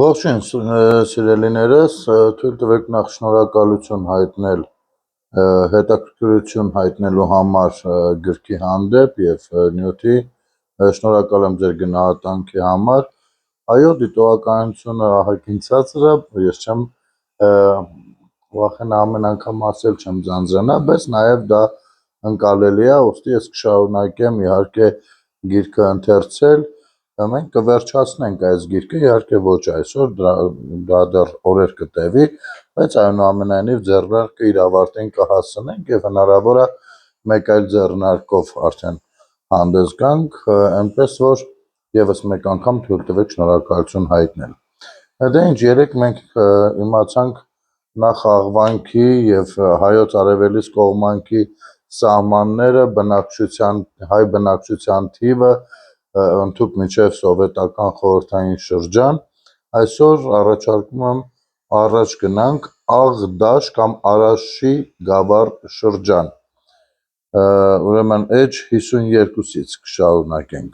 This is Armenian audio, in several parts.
Ողջույն սիրելիներս, թույլ տվեք նախ շնորհակալություն հայտնել հետաքրքրություն հայտնելու համար գրքի հանդեպ եւ նյութի շնորհակալ եմ ձեր գնահատանքի համար։ Այո, դիտողականությունը ահագին ցածր է, ես չեմ վախենա ամեն անգամ ասել չեմ ձանձրանա, բայց նաեւ դա ընկալելի է, ուստի ես կշարունակեմ իհարկե գիրքը ընթերցել։ Մենք կվերջացնենք այս գիրքը, իհարկե ոչ այսօր, դա դեռ օրեր կտևի, բայց այնուամենայնիվ ձեռնարկը իր ավարտին կհասցնենք եւ հնարավոր է մեկ այլ ձեռնարկով արդեն հանդես գանք, այնպես որ եւս մեկ անգամ թույլ տվեք շնորհակալություն հայտնել։ Դե ինչ, երեք մենք իմացանք նախ աղվանքի եւ հայոց արևելից կողմանքի սահմանները, հայ բնակչության թիվը ընդհուպ մինչև սովետական խորհրդային շրջան, այսօր առաջարկում եմ առաջ գնանք Աղդաշ կամ Արաշի գավառ շրջան, ուրեմն էջ 52-ից կշարունակենք։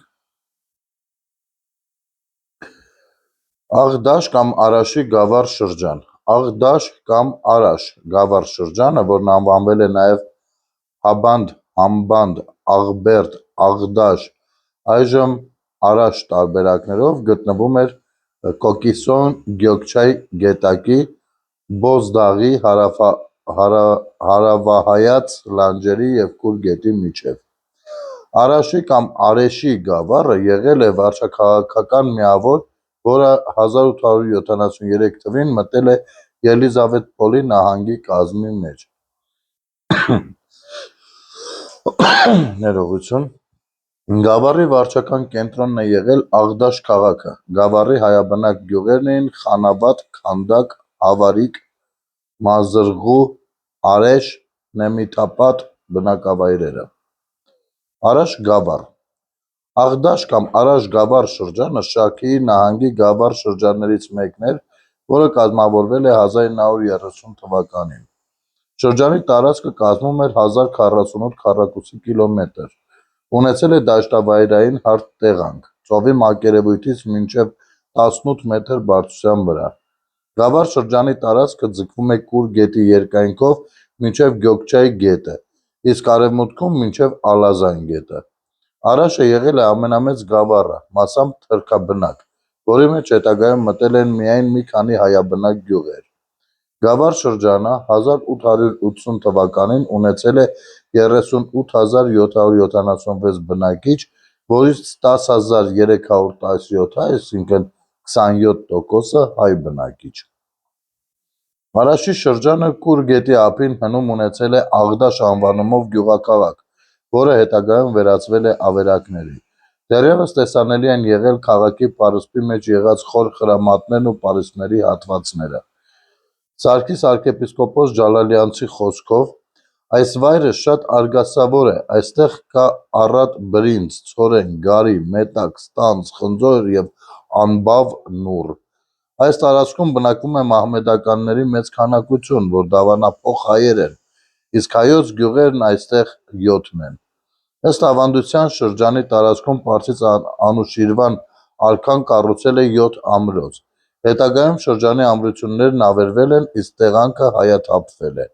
Աղդաշ կամ Արաշի գավառ շրջան, Աղդաշ կամ Արաշ գավառ շրջանը, որն անվանվել է նաև Հաբանդ, Համբանդ, Աղբերդ, Աղդաշ, այժմ Արաշ տարբերակներով գտնվում էր Կոկիսոն Գյոքչայ գետակի Բոզդաղի հարավահայաց լանջերի եւ Կուր գետի միջև։ Արաշի կամ Արեշի գավառը եղել է վարչաքաղաքական միավոր, որը 1873 թվականին մտել է Ելիզավետպոլի նահանգի կազմի մեջ։ Ներողություն։ Գավառի վարչական կենտրոնն է եղել Աղդաշ քաղաքը, գավառի հայաբնակ գյուղերն էին Խանավատ, Քանդակ, Ավարիկ, Մազրղու, Արեշ, Նեմիթապատ բնակավայրերը։ Արաշ գավառ, Աղդաշ կամ Արաշ գավառ շրջանը Շաքիի նահանգի գավառ շրջաններից մեկն էր, որը կազմավորվել է 1930 թվականին։ Շրջանի տարածքը կազմում էր 1048 քառակուսի կիլոմետր, ունեցել է դաշտավայրային հարթ տեղանք, ծովի մակերևույթից մինչև 18 մետր բարձրության վրա։ Գավառ շրջանի տարածքը ձգվում է Կուր գետի երկայնքով մինչև Գյոքչայ գետը, իսկ արևմուտքում մինչև Ալազան գետը։ Արաշը եղել է ամենամեծ գավառը, մասամբ թրքաբնակ, որի մեջ հետագայում մտել են միայն մի քանի հայաբնակ գյուղեր։ Գավառ շրջանը 1880 թվականին ունեցել է 38776 բնակիչ, որից 10317-ը, այսինքն 27%-ը հայ բնակիչ։ Արաշի շրջանը Կուր գետի ափին հնում ունեցել է Աղդաշ անվանումով գյուղաքաղաք, որը հետագայում վերածվել է ավերակների։ Դեռևս տեսանելի են եղել քաղաքի պարսպի մեջ եղած խոր խրամատներն ու պարիսպների հատվածները։ Սարգիս arczepiskopos Ջալալյանցի խոսքով այս վայրը շատ արգասավոր է, այստեղ կա առատ բրինձ, ցորեն, գարի, մետակ, ստանձ, խնձոր եւ անբավ նուռ։ Այս տարածքում բնակվում է մահմեդականների մեծ քանակություն, որ դավանափոխ հայեր են, իսկ հայոց գյուղերն այստեղ 7 են։ Ըստ ավանդության շրջանի տարածքում Պարսից Անուշիրվան արքան կառուցել է 7 ամրոց։ Հետագայում շրջանի ամրություններն ավերվել են, իսկ տեղանքը հայաթափվել է։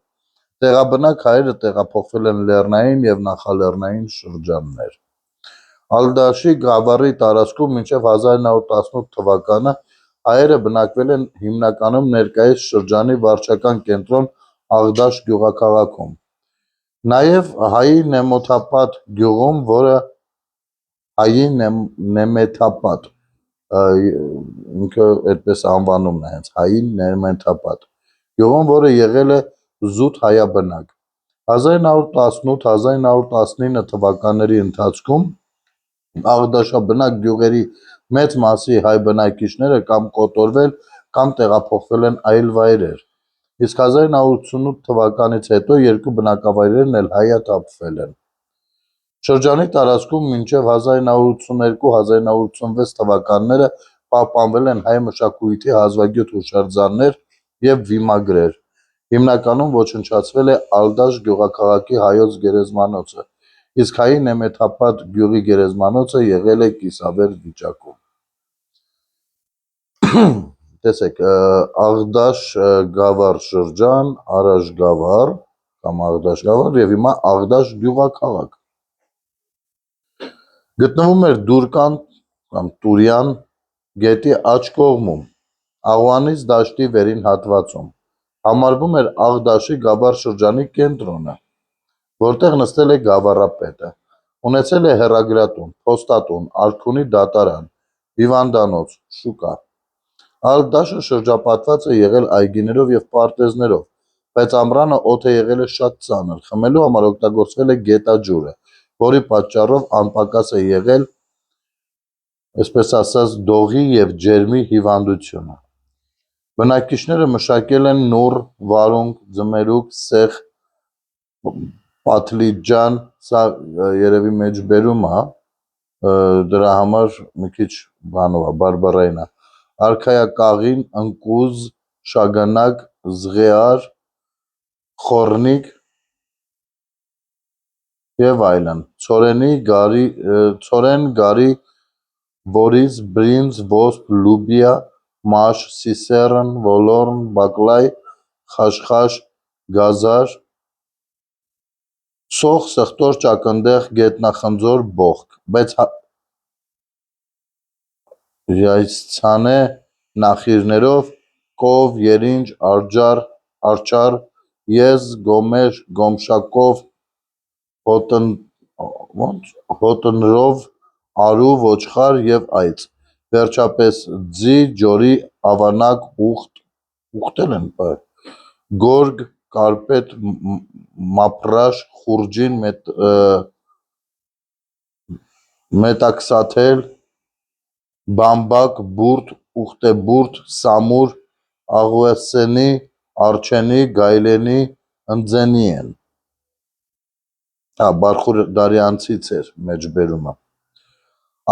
Տեղաբնակ հայերը տեղափոխվել են լեռնային եւ նախալեռնային շրջաններ։ Աղդաշի գավառի տարածքում մինչև 1918 թվականը հայերը բնակվել են հիմնականում ներկայիս շրջանի վարչական կենտրոն Աղդաշ գյուղաքաղաքում։ Նաև հայի Նեմոթապատ գյուղում, որը հայի Նեմեթապատ, ինքը այդպես անվանումն է հենց հայի Նեմեթապատ գյուղում, որը եղել է զուտ հայաբնակ։ 1918-1919 թվականների ընթացքում Աղդաշաբնակ գյուղերի մեծ մասի հայ բնակիչները կամ կոտորվել, կամ տեղափոխվել են այլ վայրեր, իսկ 1988 թվականից հետո երկու բնակավայրերն էլ հայաթափվել են։ Շրջանի տարածքում մինչև 1982-1986 թվականները պահպանվել են հայ մշակույթի հազվագյուտ հուշարձաններ եւ վիմագրեր։ Հիմնականում ոչնչացվել է Աղդաշ գյուղաքաղաքի հայոց գերեզմանոցը, իսկ հայի Նեմեթապատ գյուղի գերեզմանոցը եղել է կիսավեր վիճակում։ տեսեք, Աղդաշ գավառ շրջան, Արաշ գավառ կամ Աղդաշ գավառ եւ հիմա Աղդաշ գյուղաքաղաք։ Գտնվում էր Դուրկան կամ Տուրյան գետի աջ կողմում, Աղվանից դաշտի վերին հատվածում, համարվում էր Աղդաշի գավառ շրջանի կենտրոնը, որտեղ նստել է գավառապետը, ունեցել է հեռագրատուն, փոստատուն, արքունի դատարան, հիվանդանոց, շուկա։ Աղդաշը շրջապատված է եղել այգիներով եւ պարտեզներով, բայց ամռանը օդը եղել է շատ ծանր, խմելու համար օգտագործվել է գետաջուրը, որի պատճառով անպակաս է եղել, այսպես ասած, դողի եւ ջերմի հիվանդությունը։ Բնակիչները մշակել են նուռ, վարունգ, ձմերուկ, սեխ, պատլիջան, սա երևի մեջբերում է, դրա համար մի քիչ բանով է, բարբառային է, արքայակաղին, ընկուզ, շագանակ, զղեար, խորնիկ եւ այլն, ցորեն, գարի, բորիզ, բրինձ, ոսպ, լուբիա, մաշ, սիսեռն, ոլորն, բակլայ, խաշխաշ, գազար, սոխ, սխտոր, ճակնդեղ, գետնախնձոր, բոխկ, բայց հայցցանե նախիրներով կով, երինջ, արջար, եզ, գոմեշ, գոմշակով, հոտնրով, արու, ոչխար եւ այծ, վերջապես ձի, ջորի, ավանակ, գորգ, կարպետ, մապրաշ, խուրջին, մետաքսաթել, բամբակ, բուրդ, ուխտեբուրդ, սամուր, աղվեսենի, արջենի, գայլենի, ընձենի են։ Բարխուդարյանցից էր մեջբերումը։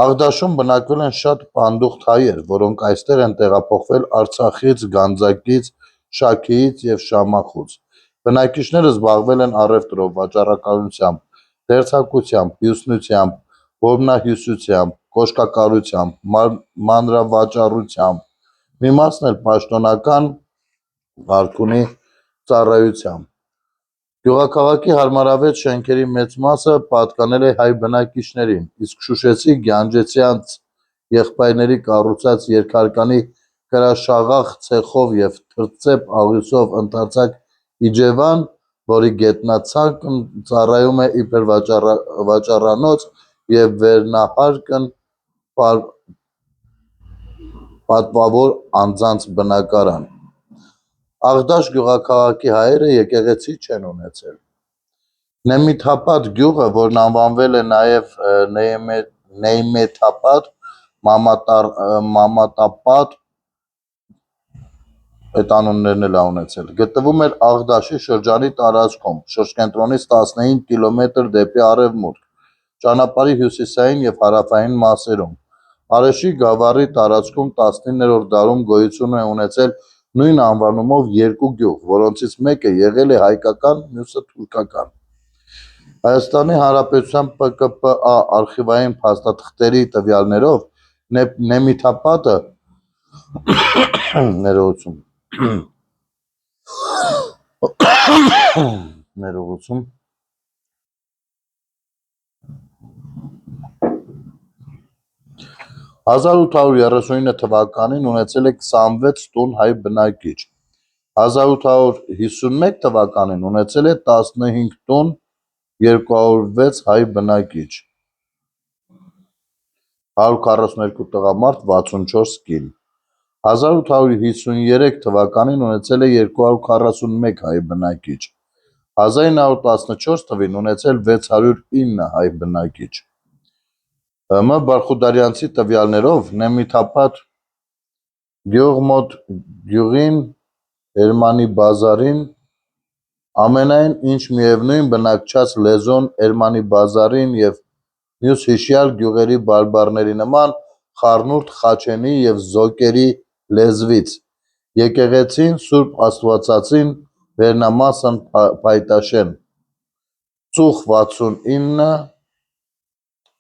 Աղդաշում բնակվել են շատ պանդուխտ հայեր, որոնք այստեղ են տեղափոխվել Արցախից, Գանձակից, Շաքիից եւ Շամախուց։ Բնակիչները զբաղվել են առևտրով, վաճառականությամբ, դերձակությամբ, հյուսնությամբ, որմնահյուսությամբ, կոշկակարությամբ, մանրավաճառությամբ, մի մասն էլ պաշտոնական արքունի ծառայությամբ։ Գյուղաքաղաքի հարմարավետ շենքերի մեծ մասը պատկանել է հայ բնակիչներին, իսկ շուշեցի գյանջեցյանց եղբայրների կառուցած երկհարկանի կրաշաղախ ցեխով եւ թրծեպ աղյուսով ընդարձակ իջևան, որի գետնացանկն ծառայում է իբր վաճառանոց եւ վերնահարկն պատվավոր անձանց բնակարան։ Աղդաշ գյուղաքաղաքի հայերը եկեղեցի չեն ունեցել։ Նեմիթապատ գյուղը, որն անվանվել է նաև Նեյմեթապատ, Մամատապատ, այդ անուններն էլ ունեցել, գտնվում էր Աղդաշի շրջանի տարածքում, շրջկենտրոնից 15 կիլոմետր դեպի արևմուտք, ճանապարհի հյուսիսային եւ հարավային մասերում։ Արեշի գավառի տարածքում 19-րդ դարում գոյություն է ունեցել նույն անվանումով երկու գյուղ, որոնցից մեկը եղել է հայկական, մյուսը թուրքական։ Հայաստանի Հանրապետության ՊԿՊԱ արխիվային փաստաթղթերի տվյալներով Նեմիթապատը ներողություն 1839 թվականին ունեցել է 26 տուն հայ բնակիչ, 1851 թվականին ունեցել է 15 տուն 206 հայ բնակիչ, 142 տղամարդ, 64 կին, 1853 թվականին ունեցել է 241 հայ բնակիչ, 1914 թվին ունեցել 609 հայ բնակիչ։ մ. Բարխուդարյանցի տվյալներով Նեմիթապատ գյուղ մոտ գյուղին Էրմանի բազարին ամենայն ինչ միևնույն բնակչած լեզուն Էրմանի բազարին եւ մյուս հիշյալ գյուղերի բարբառների նման խառնուրդ խաչենի եւ զոկերի լեզվից, եկեղեցին Սուրբ Աստվածածին վերնամասն փայտաշեն, ծուխ 69,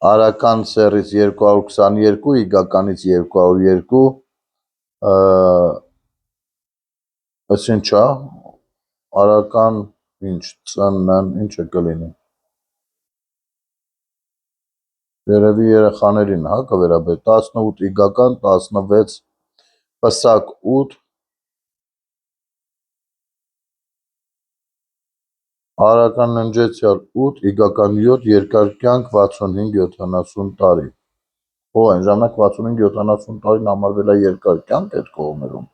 արական սեռից 222, իգականից 202, Այս ինչա, արական ինչ, ծննան, ինչ է կլինի։ Երևի երեխաներին, հա, կվերաբեր, 18 իգական, 16 պսակ 8, արական ննջեցյալ 8, իգական 7, երկար կյանք 65-70 տարի։ Այն ժամանակ 65-70 տարին համարվել է երկար կյանք այդ կողմերում։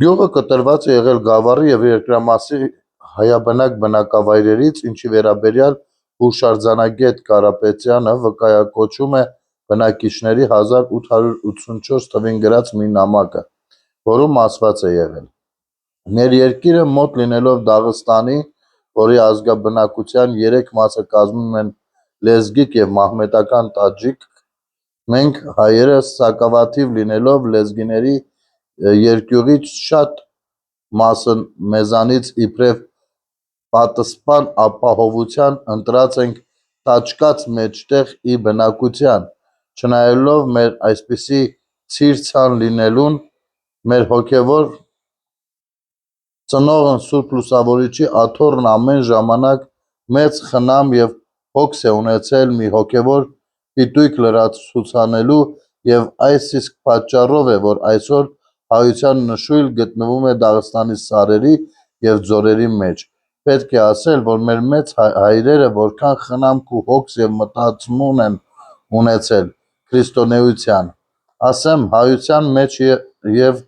Գյուղը կտրված է եղել գավառի եւ երկրամասի հայաբնակ բնակավայրերից, ինչի վերաբերյալ հուշարձանագետ Կարապետյանը վկայակոչում է բնակիչների 1884 թվին գրած մի նամակը, որում ասված է եղել. «Մեր երկիրը մոտ լինելով Դաղստանի, որի ազգաբնակության 3 մասը կազմում են լեզգիկ եւ մահմեդական տաջիկ, մենք հայերս սակավաթիվ լինելով լեզգիների երկյուղից շատ մասը մեզանից իբրև պատսպան ապահովության ընտրած ենք տաճկաց մեջտեղ ի բնակության, չնայելով մեր այսպիսի ցիր-ցան լինելուն, մեր հոգևոր ծնողն Սուրբ Լուսավորիչի աթոռն ամեն ժամանակ մեծ խնամ եւ հոգս է ունեցել մի հոգևոր պիտույք լրացուցանելու եւ այս իսկ պատճառով է, որ այսօր հայության նշույլ գտնվում է Դաղստանի սարերի եւ ձորերի մեջ։ Պետք է ասել, որ մեր մեծ հայրերը որքան խնամք ու հոգս եւ մտածմուն են ունեցել քրիստոնեության, ասեմ, հայության մեջ եւ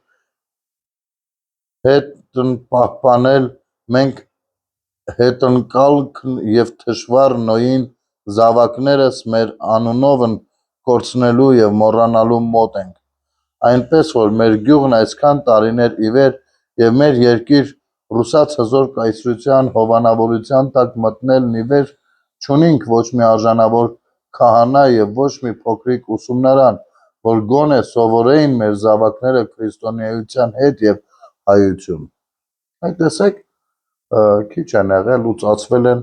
հետն պահպանել մենք հետընկալքն եւ թշվառ նոյին զավակներս մեր անունովն կորցնելու եւ մոռանալու մոտ ենք, այնպես որ մեր գյուղն այսքան տարիներ ի վեր եւ մեր երկիր ռուսաց հզոր կայսրության հովանավորության տակ մտնելն ի վեր չունինք ոչ մի արժանավոր քահանա եւ ոչ մի փոքրիկ ուսումնարան, որ գոնե սովորեին մեր զավակները քրիստոնեության հետ եւ հայություն։ Այդ տեսեք, քիչ են եղել ու ծածվել են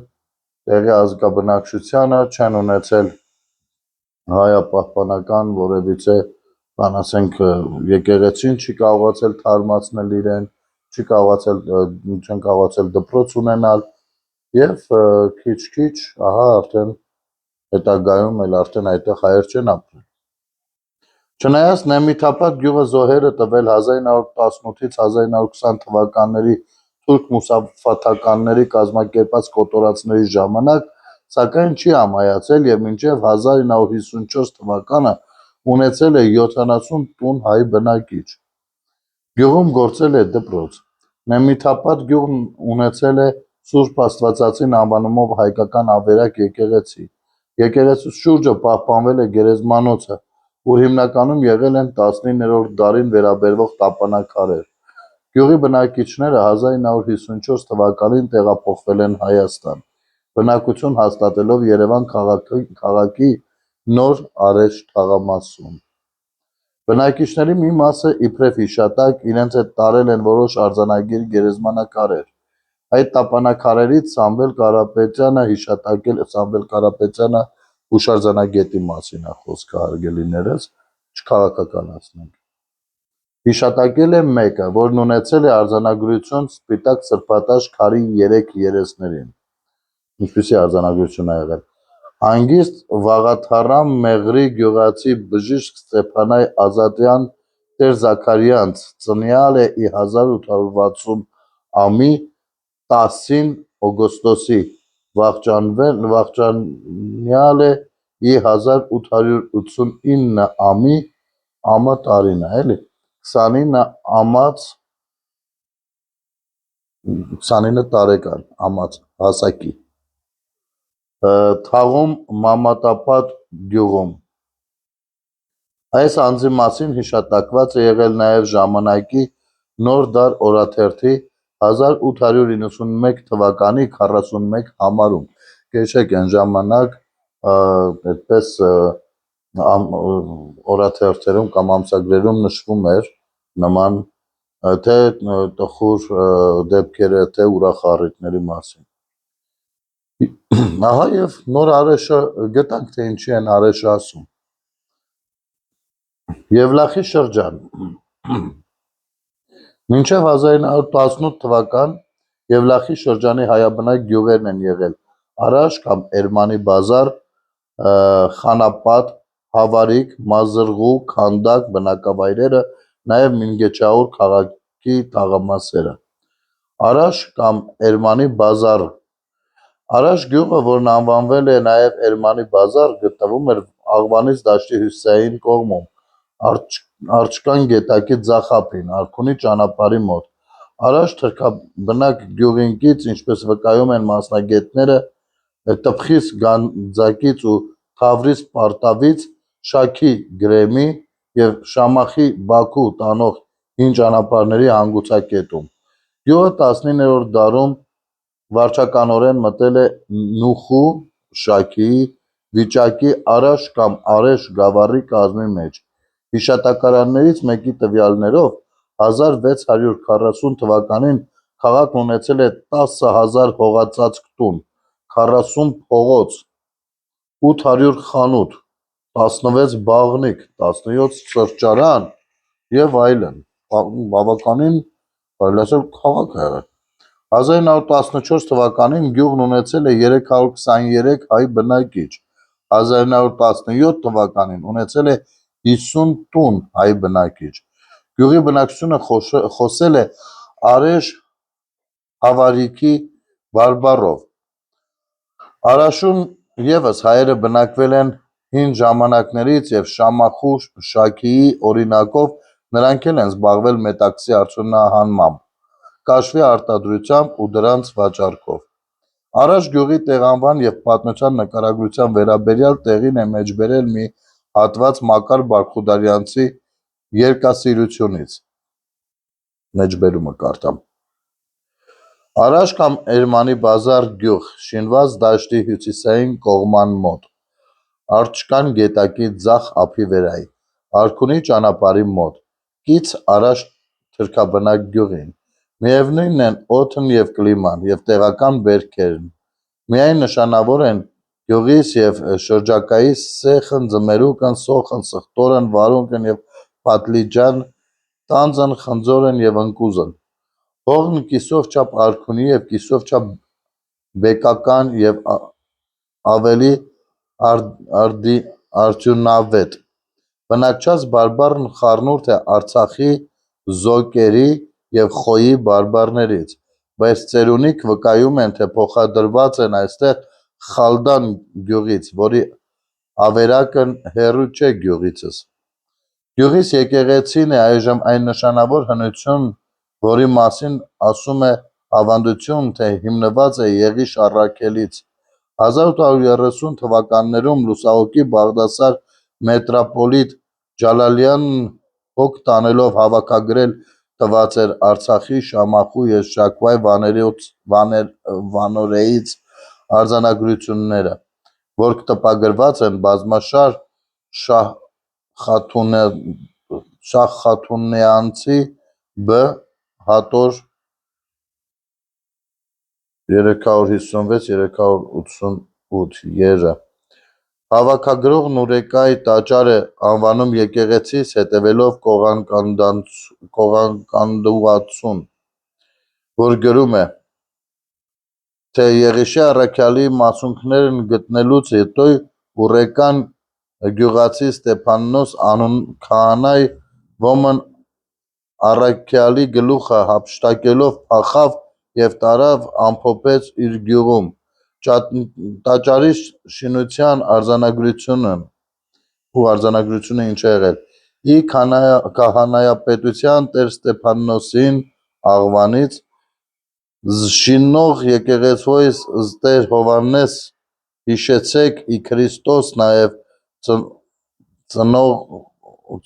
տեղի ազգաբնակչությանը, չեն ունեցել հայապահպանական որևիցե, բան ասենք, եկեղեցին չի կարողացել թարմացնել իրեն, չեն կարողացել դպրոց ունենալ եւ քիչ-քիչ, ահա արդեն հետագայում էլ արդեն այդտեղ հայեր չեն ապրել։ Չնայած Նեմիթապատ գյուղը զոհերը տվել 1918-ից 1920 թվականների թուրք մուսաֆաթականների կազմակերպած կոտորածների ժամանակ, սակայն չի ամայացել եւ մինչեւ 1954 թվականը ունեցել է 70 տուն հայ բնակիչ։ Գյուղում գործել է դպրոց։ Նեմիթապատ գյուղն ունեցել է Սուրբ Աստվածածին անվանումով հայկական ավերակ եկեղեցի։ Եկեղեցու շուրջը պահպանվել է գերեզմանոցը, ուր հիմնականում եղել են 19-րդ դարին վերաբերվող տապանաքարեր։ Գյուղի բնակիչները 1954 թվականին տեղափոխվել են Հայաստան, բնակություն հաստատելով Երևան քաղաքի Նոր Արեշտ թաղամասում։ Բնակիչների մի մասը իբրև հիշատակ իրենց հետ տարել են որոշ արձանագիր գերեզմանակարեր։ Այդ տապանաքարերից Սամվել Կարապետյանը հուշարձանագետի մասին է խոսքը, հարգելիներս, չքաղաքականացնենք։ Հիշատակել է մեկը, որն ունեցել է արձանագրություն սպիտակ սրբատաշ քարի 3 երեսներին։ Ինչպիսի արձանագրություն է եղել։ Հանգիստ Վաղաթարամ Մեղրի գյուղացի բժիշկ Ստեփանայ Ազատյան Տեր Զաքարյանց ծնյալ է ի 1860 ամի 10-ին օգոստոսի, վախճանյալ է ի 1889 ամի ամը տարին է, էլի 29 տարեկան ամաց հասակի։ Թաղում Մամատապատ գյուղում։ Այս անձի մասին հիշատակված է եղել նաև ժամանակի Նոր դար օրաթերթի 1891 թվականի 41 համարում։ Կհիշեք, այն ժամանակ այդպես օրաթերթերում կամ ամսագրերում նշվում էր նման թե տխուր դեպքերը, թե ուրախ առիթների մասին։ Ահա եւ Նոր Արեշը գտանք, թե ինչի են Արեշը ասում։ Եվլախի շրջան Մինչև 1918 թվական Եվլախի շրջանի հայաբնակ գյուղերն են եղել Արաշ կամ Էրմանի բազար, Խանապատ, Հավարիկ, Մազրղու, Քանդակ բնակավայրերը, նաև Մինգեչաուր քաղաքի թաղամասերը։ Արաշ կամ Էրմանի բազար Արաշ գյուղը, որն անվանվել է նաև Էրմանի բազար, գտնվում էր Աղվանից դաշտի հյուսիսային կողմում, Արջկան գետակի ձախ ափին, Արքունի ճանապարհի մոտ։ Արաշ թրքաբնակ գյուղինկից, ինչպես վկայում են մասնագետները, Տփխիս Գանձակից ու Թավրիզ Պարտավից, Շաքի Գրեմի և Շամախի Բաքու տանող հին ճանապարհների հանգուցակետում։ Գյուղը 19-րդ դարում վարչականորեն մտել է Նուխու (Շաքիի) վիճակի Արաշ կամ Արեշ գավառի կազմի մեջ։ Հիշատակարաններից մեկի տվյալներով 1640 թվականին քաղաքն ունեցել է 10,000 հողածածկ տուն, 40 փողոց, 800 խանութ, 16 բաղնիք, 17 սրճարան և այլն։ Բավականին կարելի ասել քաղաք է եղել։ 1914 թվականին գյուղն ունեցել է 323 հայ բնակիչ, 1917 թվականին ունեցել է 50 տուն հայ բնակիչ։ Գյուղի բնակչությունը խոսել է Արեշ Հավարիքի բարբառով։ Արաշում ևս հայերը բնակվել են հին ժամանակներից և Շամախու Շաքիի օրինակով նրանք էլ են զբաղվել մետաքսի արդյունահանմամբ, կաշվի արտադրությամբ ու դրանց վաճառքով։ Արաշ գյուղի տեղանվան և պատմության նկարագրության վերաբերյալ տեղին է մեջբերել մի հատված Մակար Բարխուդարյանցի երգասիրությունից։ Մեջբերումը կարդամ. Արաշ կամ Էրմանի բազար գյուղ, շինված դաշտի հյուսիսային կողման մոտ, Արջկան գետակի ձախ ափի վերայի, Արքունի ճանապարհի մոտ, կից Արաշ թրքաբնակ գյուղին։ Միևնույն են օդն և կլիման, և տեղական բերքերն։ Միայն նշանավոր են գյուղիս և շրջակայիս սեխն, ձմերուկն, սոխն, սխտորն, վարունգն և փաթլիջան, տանձն, խնձորն և ընկուզն։ Հողն կիսով չափ արքունի և կիսով չափ բեկական և ավելի արդյունավետ։ Բնակչած բարբառն խառնուրդ է Արցախի, Զոկերի և Խոյի բարբառներից, բայց ծերունիք վկայում են, թե փոխադրված են այստեղ Խալդան գյուղից, որի ավերակն հեռու չէ գյուղիցս։ Գյուղիս եկեղեցին է այժմ այն նշանավոր հնություն, որի մասին ասում է ավանդություն, թե հիմնված է Եղիշ Առաքելից։ 1830 թվականներում լուսահոգի Բաղդասար մետրոպոլիտ Ջալալյանն հոգ տանելով հավաքագրել տված էր Արցախի, Շամախու և Շաքվայ վանորեից արձանագրությունները, որ տպագրված են բազմաշար Շահխաթունեանցի Բ. հատոր 356-388 ե. Հավաքագրող Նուրեկայ տաճար է անվանում եկեղեցիս, հետևելով Կողականդուածուն, որ գրում է, թե Եղիշի առաքյալի մասունքներն գտնելուց հետո ուռեկան գյուղացի Ստեփաննոս անուն քահանայ ոմն առաքյալի գլուխը հափշտակելով փախավ և տարավ ամփոփեց իր գյուղում։ Տաճարի շինության արձանագրությունը ինչ է եղել. Ի քահանայապետության տեր Ստեփաննոսին Աղվանից զշիննող եկեղեցւոյս զտեր Հովհաննես հիշեցեք ի Քրիստոս նաև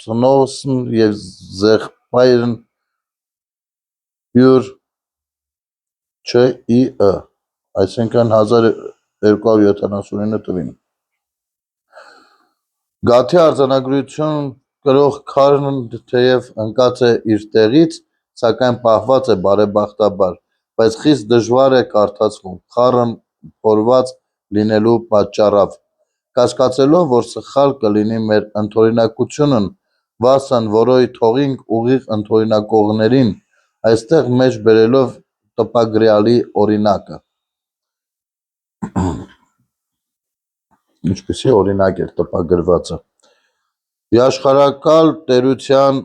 ծնողսն և զեղբայրն հյուր չ. ի.ը. այսինքն 1279 թվին։ Գաթի արձանագրություն կրող քարն թեև ընկած է իր տեղից, սակայն պահված է բարեբախտաբար, բայց խիստ դժվար է կարդացվում խառն փորված լինելու պատճառով։ Կասկածելով, որ սխալ կլինի մեր ընդօրինակությունն, վասն որոյ թողինք ուղիղ ընդօրինակողներին, այստեղ մեջ բերելով տպագրյալի օրինակը։ Ինչպիսի օրինակ էր տպագրվածը։ Իշխարակալ տերության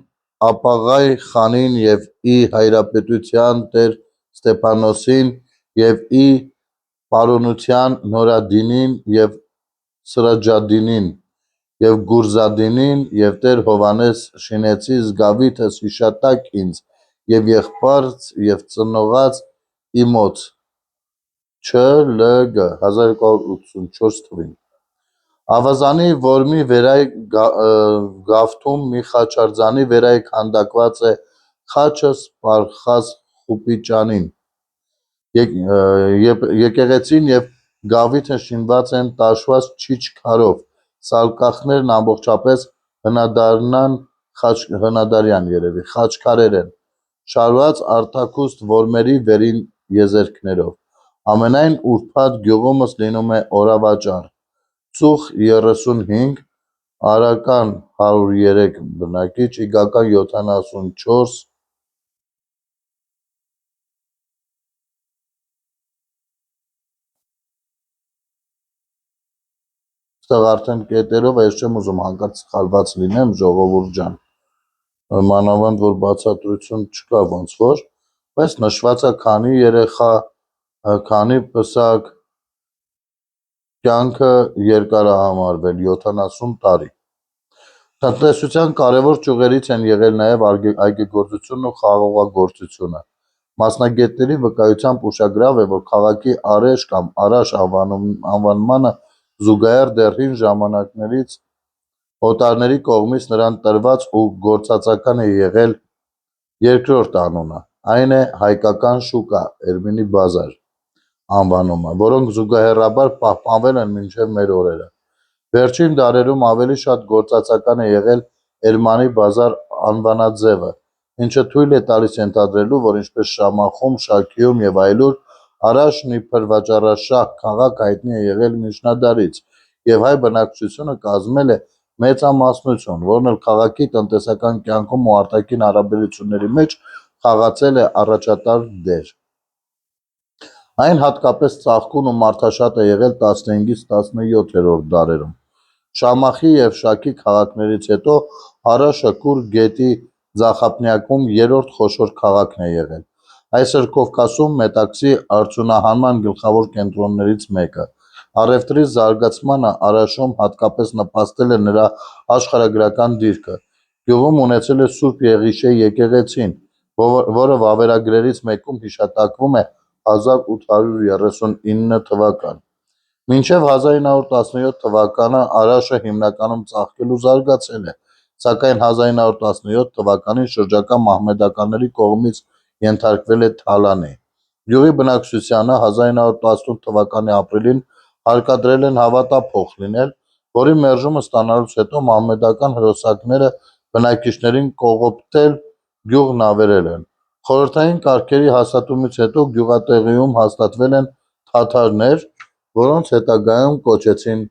ապաղայ խանին և ի հայրապետության տեր Ստեփանոսին և ի պարոնության նորադինին և սրաջադինին և գուրզադինին և տեր Հովանես շինեցի զգավիթս հիշատակ ինձ և եղբարց և ծնողաց իմոց չ.Լ.Գ. 1284 թվին։ Ավազանի որ մի վերայ գավթում մի խաչարձանի վերայ քանդակված է խաչը Սպարխաս Խուպիչյանին։ Եկեղեցին և գավիթը շինված են տաշված չիչ քարով, սալկախներն ամբողջապես խաչքարեր են, շարված արտաքուստ որմերի վերին եզերքներով։ Ամենայն ուրբաթ գյուղումս լինում է օրավաճառ, ծուխ 35, արական 103 բնակիչ, իգական 74, ստեղ արդեն կետերով, ես չեմ ուզում հանկարծ սխալված լինեմ, ժողովուրդ ջան, մանավանդ որ բացատրություն չկա ոնց որ, բայց նշված է քանի երեխա, քանի պսակ, կյանքը երկար է համարվել 70 տարի։ Տնտեսության կարևոր ճյուղերից են եղել նաև այգեգործությունն ու խաղողագործությունը։ Մասնագետների վկայությամբ ուշագրավ է, որ քաղաքի Արեշ կամ Արաշ անվանմանը զուգահեռ դեռ հին ժամանակներից օտարների կողմից նրան տրված ու գործածական է եղել երկրորդ անունը, այն է հայկական շուկա (Էրմինի բազար) անվանումը, որոնք զուգահեռաբար պահպանվել են մինչև մեր օրերը։ Վերջին դարերում ավելի շատ գործածական է եղել Էրմանի բազար անվանաձևը, ինչը թույլ է տալիս ենթադրելու, որ ինչպես Շամախում, Շաքիում և այլուր, Արաշն իբր վաճառաշահ քաղաք հայտնի է եղել միջնադարից, և հայ բնակչությունը կազմել է մեծամասնություն, որն էլ քաղաքի տնտեսական կյանքում ու արտաքին հարաբերությունների մեջ խաղացել է առաջատար դեր։ Այն հատկապես ծաղկուն ու մարդաշատ է եղել 15-ից 17-րդ դարերում։ Շամախի և Շաքի քաղաքներից հետո Արաշը Կուր գետի ձախապնյակում երրորդ խոշոր քաղաքն է եղել։ Այսօր Կովկասում Մետաքսի արդյունահանման գլխավոր կենտրոններից մեկը։ Առևտրի զարգացմանը Արաշում հատկապես նպաստել է նրա աշխարհագրական դիրքը։ Գյուղում ունեցել է Սուրբ Եղիշե եկեղեցին, որը վավերագրերից մեկում հիշատակվում է 1839 թվական։ Մինչև 1917 թվականը Արաշը հիմնականում ծաղկել ու զարգացել է, սակայն 1917 թվականին շրջակա մահմեդականների կողմից ենթարկվել է թալանի։ Գյուղի բնակչությանը 1918 թվականի ապրիլին հարկադրել են հավատափոխ լինել, որի մերժումը ստանալուց հետո մահմեդական հրոսակները բնակիչներին կողոպտել գյուղն ավերել են։ Խորհրդային կարգերի հաստատումից հետո գյուղատեղիում հաստատվել են թաթարներ, որոնց հետագայում կոչեցին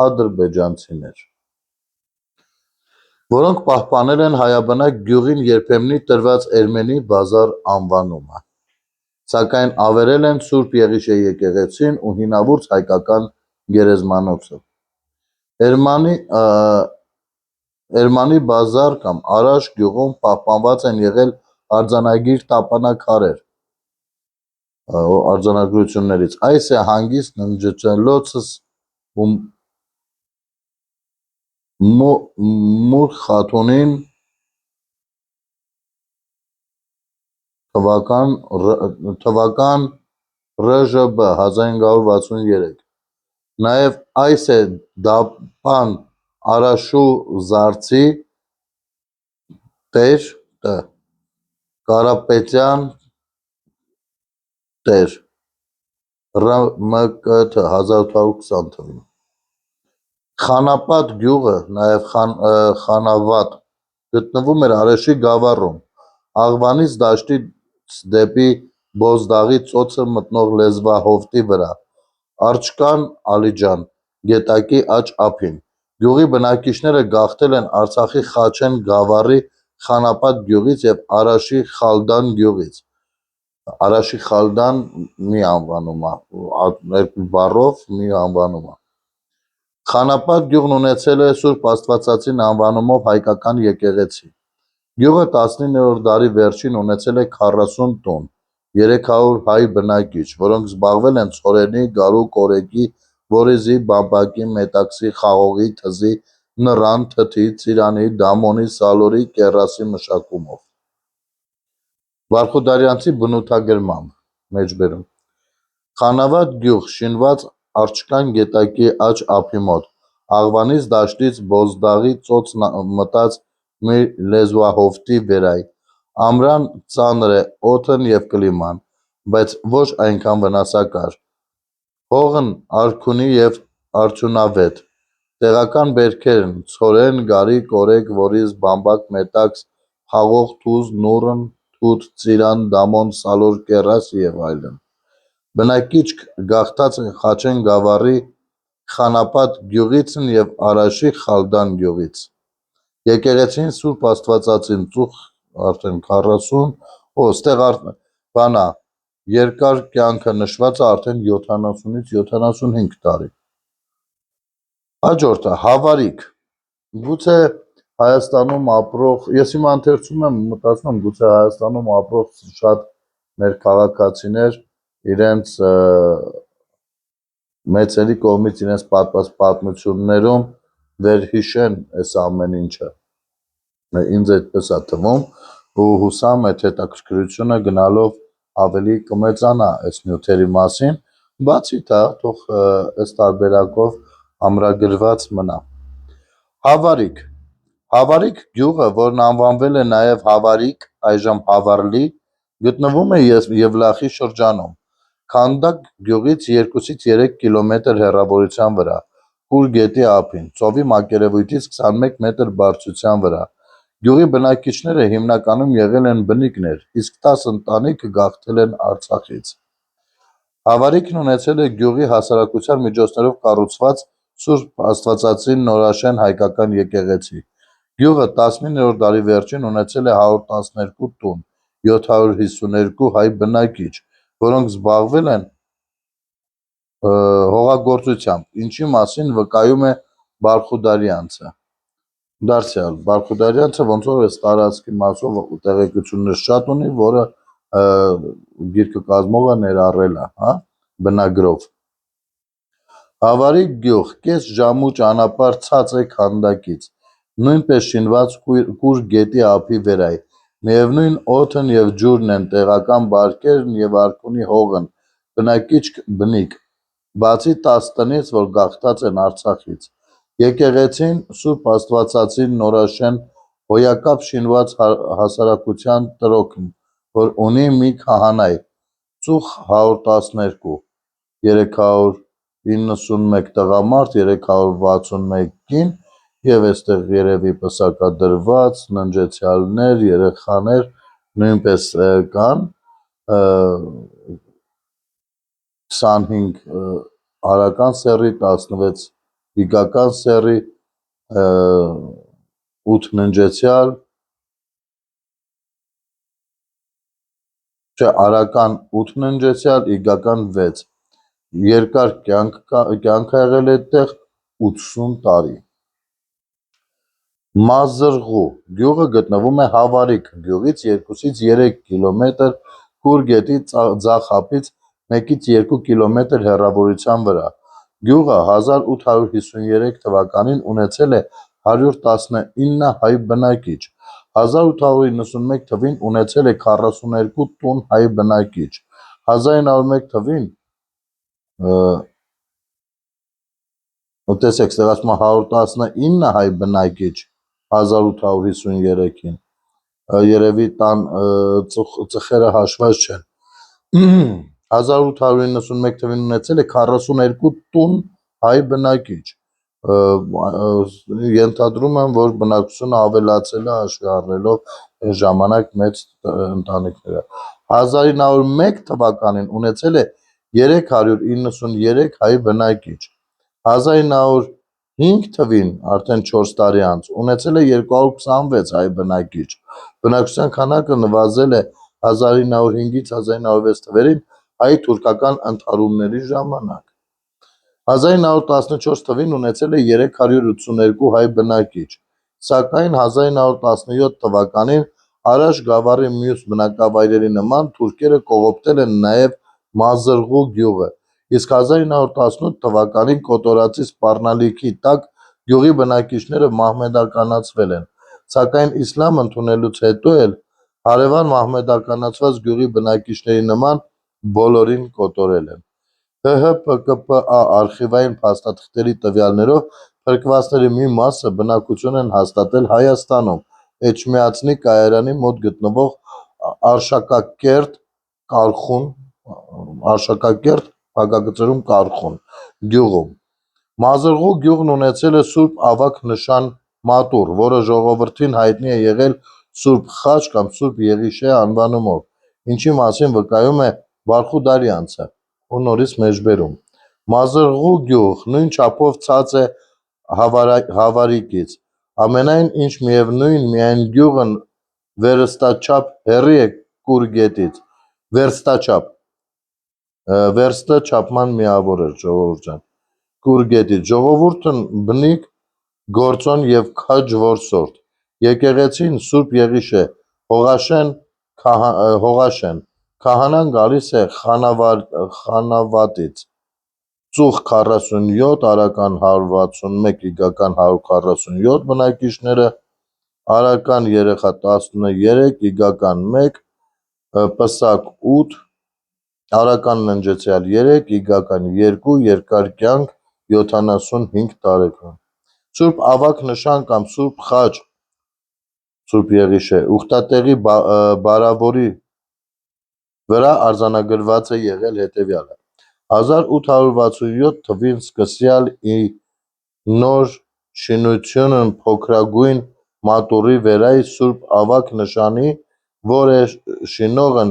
ադրբեջանցիներ, որոնք պահպանել են հայաբնակ գյուղին երբեմնի տրված Էրմենի բազար անվանումը, սակայն ավերել են Սուրբ Եղիշե եկեղեցին ու հինավուրց հայկական գերեզմանոցը։ Էրմանի բազար կամ Արաշ գյուղում պահպանված են եղել արձանագիր տապանաքարեր արձանագրություններից։ Այս է հանգիստ ննջելոցս ու Մուր խաթունին թվական ՌԺԲ 1563։ Նաև այս է Դապան Արաշու զարդի տեր Տ. Կարապետյան տեր ՌՄԿԹ 1820 թվին։ Խանապատ գյուղը (նաև Խանավատ) գտնվում էր Արեշի գավառում, Աղվանից դաշտից դեպի Բոզդաղի ծոցը մտնող լեզվահովտի վրա, Արջկան Ալիջան գետակի աջ ափին։ Գյուղի բնակիչները գաղթել են Արցախի Խաչեն գավառի Խանապատ գյուղից և Արաշի Խալդան գյուղից։ Արաշի Խալդան մի անվանում է, երկու բառով մի անվանում է։ Խանապատ գյուղն ունեցել է Սուրբ Աստվածածին անվանումով հայկական եկեղեցի։ Գյուղը 19-րդ դարի վերջին ունեցել է 40 տուն, 300 հայ բնակիչ, որոնք զբաղվել են ցորենի, գարու, կորեկի, որիզի, բամբակի, մետաքսի, խաղողի, թզի, նռան, թթի, ծիրանի, դամոնի, սալորի, կեռասի մշակումով։ Վարխուդարյանցի բնութագրմամբ մեջբերում։ Խանավատ գյուղ շինված Արջկան գետակի աջ ափի մոտ, Աղվանից դաշտից Բոզդաղի ծոց մտած մի լեզվահովտի վերայ։ Ամռան ծանր է օդն և կլիման, բայց ոչ այնքան վնասակար։ Հողն արքունի և արդյունավետ։ Տեղական բերքերն ցորեն, գարի, կորեկ, որիզ, բամբակ, մետաքս, խաղող, թուզ, նուռն, թութ, ծիրան, դամոն, սալոր, կեռաս և այլն։ Բնակիչք գաղթած են Խաչեն գավառի Խանապատ գյուղիցն և Արաշի Խալդան գյուղից։ Եկեղեցին Սուրբ Աստվածածին ծուխ արդեն 40, ստեղ բանա երկար կյանքը նշված է արդեն 70-ից 75 տարի։ Հաջորդը հավարիք։ Գուցե Հայաստանում ապրող, ես հիմա ընթերցում եմ, մտածում եմ, գուցե Հայաստանում ապրող շատ մեր քաղաքացիներ իրենց մեծերի կողմից իրենց պատմած պատմություններում վերհիշեն այս ամեն ինչը։ Ինձ այդպես է թվում ու հուսամ այդ հետաքրքրությունը գնալով ավելի կմեծանա այս նյութերի մասին, բացի դա թող այս տարբերակով ամրագրված մնա։ Հավարիք։ Հավարիք գյուղը, որն անվանվել է նաև Հավարիք, այժմ Հավարլի, գտնվում է Եվլախի շրջանում, Քանդակ գյուղից 2-ից 3 կիլոմետր հեռավորության վրա, Կուր գետի ափին, ծովի մակերևույթից 21 մետր բարձրության վրա։ Գյուղի բնակիչները հիմնականում եղել են բնիկներ, իսկ 10 ընտանիք գաղթել են Արցախից։ Հավարիքն ունեցել է գյուղի հասարակության միջոցներով կառուցված Սուրբ Աստվածածին նորաշեն հայկական եկեղեցի։ Գյուղը 19-րդ դարի վերջին ունեցել է 112 տուն, 752 հայ բնակիչ, որոնք զբաղվել են հողագործությամբ, ինչի մասին վկայում է Վարխուդարյանցը։ Դարձյալ Վարխուդարյանցը ոնց որ այս տարածքի մասով տեղեկություններ շատ ունի, որը գիրքը կազմողը ներառել է, բնագրով։ Հավարիք գյուղ կես ժամու ճանապարհ ցած է Քանդակից, նույնպես շինված Կուր գետի ափի վերայ, միևնույն օդն և ջուրն են, տեղական բարքերն և արքունի հողն, բնակիչք բնիկ, բացի 10 տնից, որ գաղթած են Արցախից։ Եկեղեցին Սուրբ Աստվածածին նորաշեն հոյակապ շինված հասարակության տրոքն, որ ունի մի քահանայ, ծուխ 112, 391 տղամարդ, 361 կին և այստեղ երևի պսակադրված, ննջեցյալներ, երեխաներ նույնպես կան, 25 արական սեռի, 16 հիգական սեռի, 8 ննջեցյալ, արական 8 ննջեցյալ, հիգական 6, երկար կյանք ա եղել այդտեղ 80 տարի։ Մազրղու գյուղը գտնվում է Հավարիք գյուղից 2-ից 3 կիլոմետր, Կուր գետի ձախ ափից 1-ից 2 կիլոմետր հեռավորության վրա։ Գյուղը 1853 թվականին ունեցել է 119 հայ բնակիչ, 1891 թվին ունեցել է 42 տուն հայ բնակիչ, 1901 թվին տեսեք, ստեղ ասում է 119 հայ բնակիչ 1853-ին, երևի տան ծխերը հաշված չեն, 1891 թվին ունեցել է 42 տուն հայ բնակիչ, ենթադրում եմ, որ բնակչությունը ավելացել է հաշվի առնելով այս ժամանակ մեծ ընտանիքները։ 1901 թվականին ունեցել է 393 հայ բնակիչ, 5 թվին, արդեն 4 տարի անց, ունեցել է 226 հայ բնակիչ, բնակչության քանակը նվազել է 1905-ից 1906 թվերին հայ թուրքական ընդհարումների ժամանակ։ 1914 թվին ունեցել է 382 հայ բնակիչ, սակայն 1917 թվականին Արաշ գավառի մյուս բնակավայրերի նման թուրքերը կողոպտել են նաև Մազրղու գյուղը, իսկ 1918 թվականին կոտորածի սպառնալիքի տակ գյուղի բնակիչները մահմեդականացվել են, սակայն իսլամ ընդունելուց հետո էլ հարևան մահմեդականացված գյուղի բնակիչների նման բոլորին կոտորել են։ ՀՀՊԿՊԱ արխիվային փաստաթղթերի տվյալներով փրկվածների մի մասը բնակություն են հաստատել Հայաստանում, Էջմիածնի կայարանի մոտ գտնվող Արշակակերտ գյուղում։ Մազրղու գյուղն ունեցել է Սուրբ ավագ նշան մատուռ, որը ժողովրդին հայտնի է եղել Սուրբ Խաչ կամ Սուրբ Եղիշե անվանումով, ինչի մասին վկայում է Վարդխու Դարյանցը ու նորից մեջբերում։ Մազրղու գյուղ նույն չափով ցած է Հավարիկից, ամենայն ինչ միևնույն, միայն գյուղն վերստաչափ հեռի է Կուր գետից, վերստը չափման միավոր էր, ժողովուրդ ջան, Կուր գետից, ժողովուրդն բնիկ, գործոն և քաջ որսորդ, եկեղեցին Սուրբ Եղիշե, Հողաշեն, քահանան գալիս է Խանավատից, ծուխ 47, արական 161, իգական 147 բնակիչները, արական երեխա 13, իգական 1, պսակ 8, արական ննջեցյալ 3, իգական 2, երկար կյանք 75 տարեկան։ Սուրբ ավագ նշան կամ Սուրբ Խաչ Սուրբ Եղիշե ուխտատեղի բարավորի վրա արձանագրված է եղել հետևյալը. 1867 թվին սկսյալ ի նոր շինությունն փոքրագույն մատուռի վերայի Սուրբ ավագ նշանի, որ է շինողն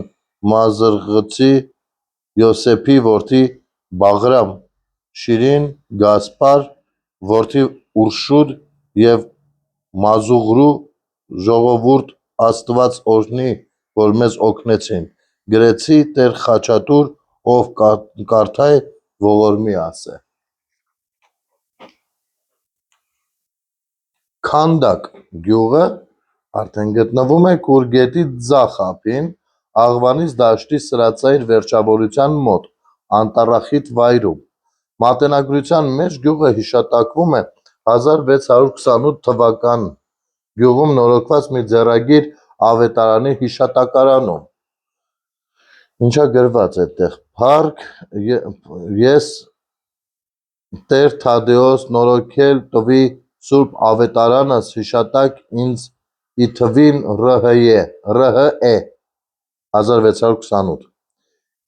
Մազրղցի Յոսեփի որդի Բաղրամ, Շիրին Գասպար որդի Ուրշուդ և Մազուղրու ժողովուրդ Աստված օրհնի, որ մեզ օգնեցին, գրեցի Տեր Խաչատուր, ով կարդայ ողորմի ասե։ Քանդակ գյուղը արդեն գտնվում է Կուր գետի ձախ ափին, Աղվանից դաշտի սրածայր վերջավորության մոտ, անտառախիտ վայրում։ Մատենագրության մեջ գյուղը հիշատակվում է 1628 թվական գյուղում նորոգված մի ձեռագիր ավետարանի հիշատակարանում, ինչա գրված այդտեղ. «Փառք ես Տեր Թադեոս նորոգել տվի Սուրբ ավետարանս հիշատակ ինձ ի թվին ՌՀԷ 1628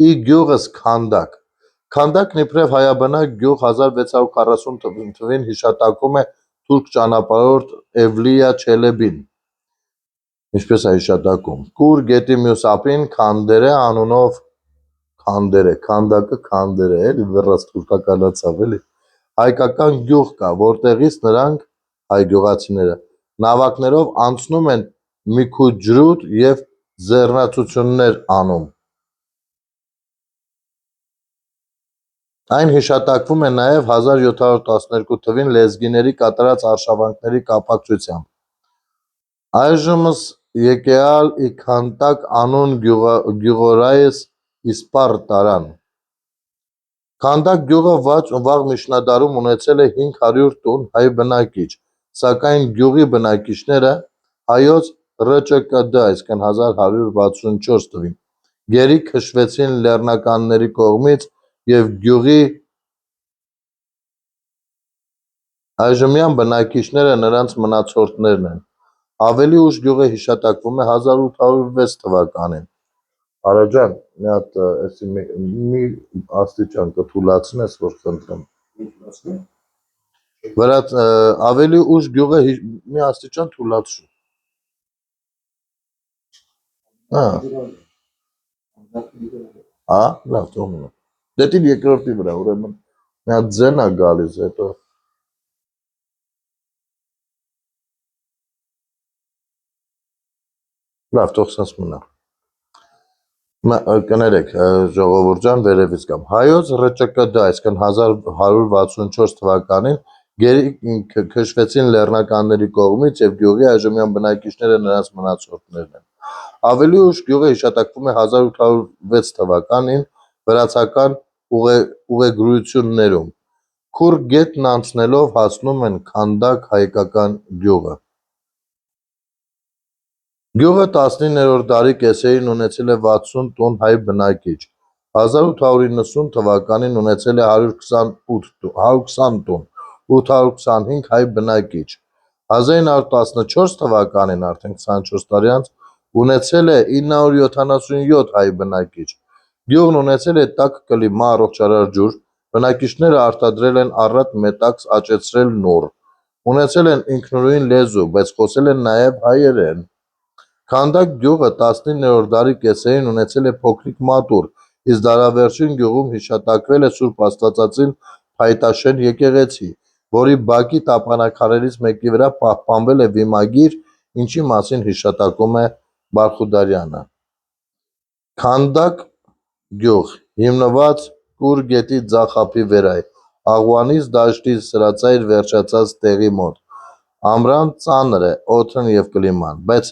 ի գյուղս Քանդակ։ Քանդակն իբրև հայաբնակ գյուղ 1640 թվին հիշատակում է թուրք ճանապարհորդ Էվլիա Չելեբին, ինչպես է հիշատակում. Կուր գետի մյուս ափին Քանդերե անունով Քանդակը Քանդերե էլի վռած թուրքականացավ էլի հայկական գյուղ կա, որտեղից նրանք հայ գյուղացիները նավակներով անցնում են մի քուչ ջրուտ և ձեռնացություններ անում։ Այն հիշատակվում է նաև 1712 թվին լեզգիների կատարած արշավանքների կապակցությամբ։ Այժմս եկեալ ի Քանդակ անուն գյուղորայս իսպառ տարան։ Քանդակ գյուղը վաղ միջնադարում ունեցել է 500 տուն հայ բնակիչ, սակայն գյուղի բնակիչները հայոց ՌՃԿԴ 1164 թվին գերի քշվեցին լեռնականների կողմից և գյուղի այժմյան բնակիչները նրանց մնացորդներն են։ Ավելի ուշ գյուղը հիշատակվում է 1806 թվականին։ Արա ջան, մի հատ էսի մի աստիճան կթուլացնես, որ խնդրեմ։ Վրա ավելի ուշ գյուղը մի աստիճան թուլացրու։ Լավ, թողնու։ Դե դին երկրորդի վրա, ուրեմն մի հատ ձեն է գալիս, հետո Լավ, թող սենց մնա։ Կներեք, ժողովուրդ ջան, վերևից կամ հայոց ՌՃԿԴ, այսինքն 1164 թվականին գերի քշվեցին լեռնականների կողմից եւ գյուղի այժմյան բնակիչները նրանց մնացորդներն են։ Ավելի ուշ գյուղը հիշատակվում է 1806 թվականին վրացական ուղեգրություններում։ Քուր գետն անցնելով հասնում են Քանդակ հայկական գյուղը։ Գյուղը 19-րդ դարի կեսերին ունեցել է 60 տուն հայ բնակիչ, 1890 թվականին ունեցել է 120 տուն, 825 հայ բնակիչ, 1914 թվականին արդեն 24 տարի անց ունեցել է 977 հայ բնակիչ, գյուղն ունեցել է տաք կլիմա, առողջարար ջուր, բնակիչները արտադրել են առատ մետաքս, աճեցրել նուռ, ունեցել են ինքնուրույն լեզու, բայց խոսել են նաև հայերեն։ Քանդակ գյուղը 19-րդ դարի կեսերին ունեցել է փոքրիկ մատուռ, իսկ դարավերջին գյուղում հիշատակվել է Սուրբ Աստվածածին փայտաշեն եկեղեցի, որի բակի տապանաքարերից մեկի վրա պահպանվել է վիմագիր, ինչի մասին հիշատակում է Բարխուդարյանը։ Քանդակ գյուղ հիմնված Կուր գետի ձախ ափի վերայ, Աղվանից դաշտի սրածայր վերջացած տեղի մոտ։ Ամռան ծանր է օդն և կլիման, բայց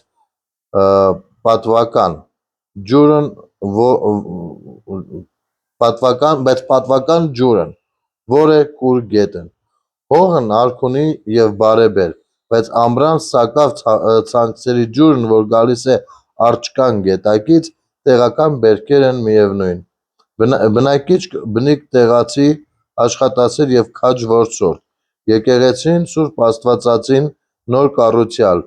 պատվական ջուրն, որ է Կուր գետն։ Հողն արքունի և բարեբեր, բայց ամռան սակավ ցանքսերի ջուրն, որ գալիս է Արջկան գետակից, տեղական բերքեր են միևնույն։ Բնիկ տեղացի, աշխատասեր և քաջ որսորդ։ Եկեղեցին Սուրբ Աստվածածին նոր կառուցյալ,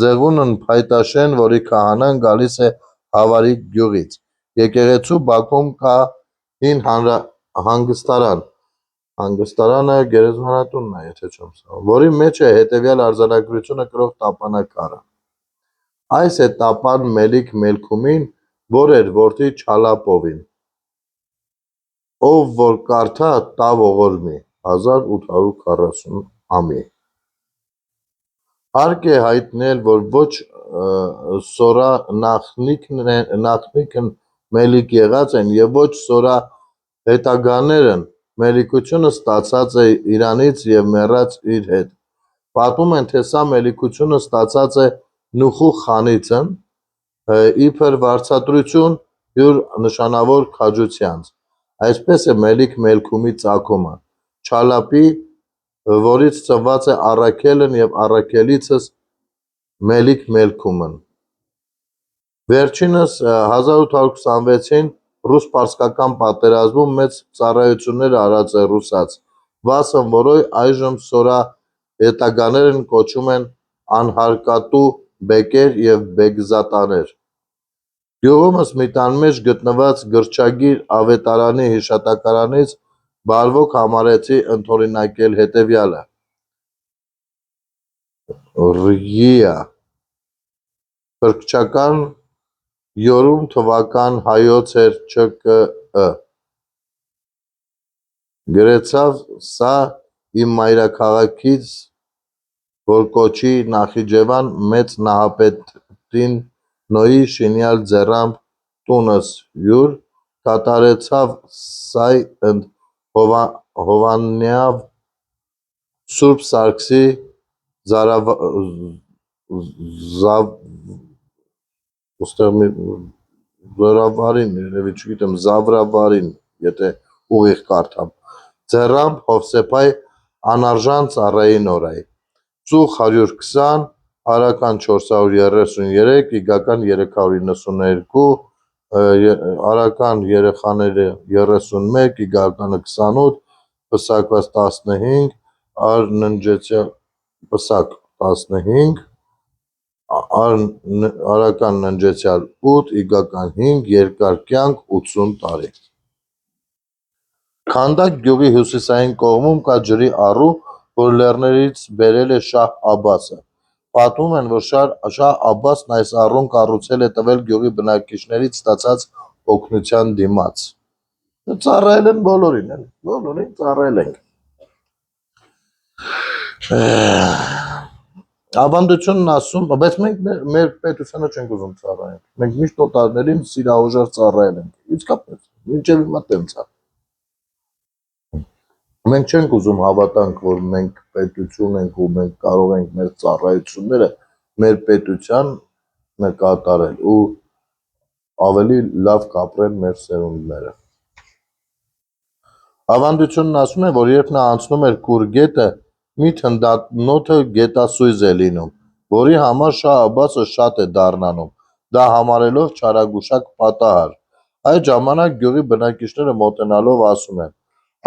ձեղունն փայտաշեն, որի քահանան գալիս է Հավարիկ գյուղից։ Եկեղեցու բակում կա հին հանգստարան, հանգստարանը գերեզմանատունն է, եթե չեմ սխալվում, որի մեջ է հետևյալ արձանագրությունը կրող տապանակարը։ Այս է տապան Մելիք Մելքումին, որ էր որդի Չալապովին, ով որ կարդա տա ողորմի, 1840 ամի։ Հարկ է հայտնել, որ ոչ սորա նախնիքն մելիք եղած են և ոչ սորա հետագաներն մելիքությունը ստացած է իրանից և մեռած իր հետ։ Պատմում են, թե սա մելիքությունը ստացած է Նուխու խանիցն իբր վարձատրություն յուր նշանավոր քաջությանց։ Այսպես է Մելիք Մելքումի ծագումը, Չալապի, որից ծնված է Առաքելն և Առաքելիցս Մելիք Մելքումն։ Վերջինս 1826-ին ռուս-պարսկական պատերազմում մեծ ծառայություններ արած է ռուսաց, վասն որոյ այժմ սորա հետագաներն կոչում են անհարկատու բեկեր և բեկզատաներ։ Գյուղումս մի տան մեջ գտնված գրչագիր ավետարանի հիշատակարանից բարվոք համարեցի ընդօրինակել հետևյալը. Ռ.Յ. Փրկչական յորում թվական հայոց էր Չ.Կ.Ը. Գրեցավ սա իմ մայրաքաղաքից, որ կոչի Նախիջևան մեծ Նահապետին Նոյի շինյալ ձեռամբ տունս յուր, կատարեցավ սայ ընդ Հովաննյավ Սուրբ Սարգսի Զավրավարին, եթե ուղիղ կարդամ, ձեռամբ Հովսեփայ անարժան ծառայի նորայ, ծուխ 120, արական 433, իգական 392, արական երեխաները 31, իգականը 28, պսակված 15, արննջեցյալ պսակ 15, արական ննջեցյալ 8, իգական 5, երկար կյանք 80 տարի։ Քանդակ գյուղի հյուսիսային կողմում կա ջրի առու, որ լեռներից բերել է Շահ Աբբասը։ Պատմում են, որ Շահ Աբբասն այս առուն կառուցել է տվել գյուղի բնակիչներից ստացած օգնության դիմաց։ Ծառայել են բոլորին, բոլորին ծառայել ենք։ Ավանդությունն ասում, բայց մենք մեր պետությանը չենք ուզում ծառայել։ Մենք միշտ օտարներին սիրահոժար ծառայել ենք։ Իսկապես, մինչև հիմա տենց է։ Մենք չենք ուզում հավատանք, որ մենք պետություն ենք ու մենք կարող ենք մեր ծառայությունները մեր պետության նկատառել ու ավելի լավ կապրեն մեր սերունդները։ Ավանդությունն ասում է, որ երբ նա անցնում էր կուր գետը, մի թնդանոթը գետասույզ է լինում, որի համար Շահ Աբբասը շատ է դառնանում, դա համարելով չարագուշակ պատահար։ Այդ ժամանակ գյուղի բնակիչները մոտենալով ասում են.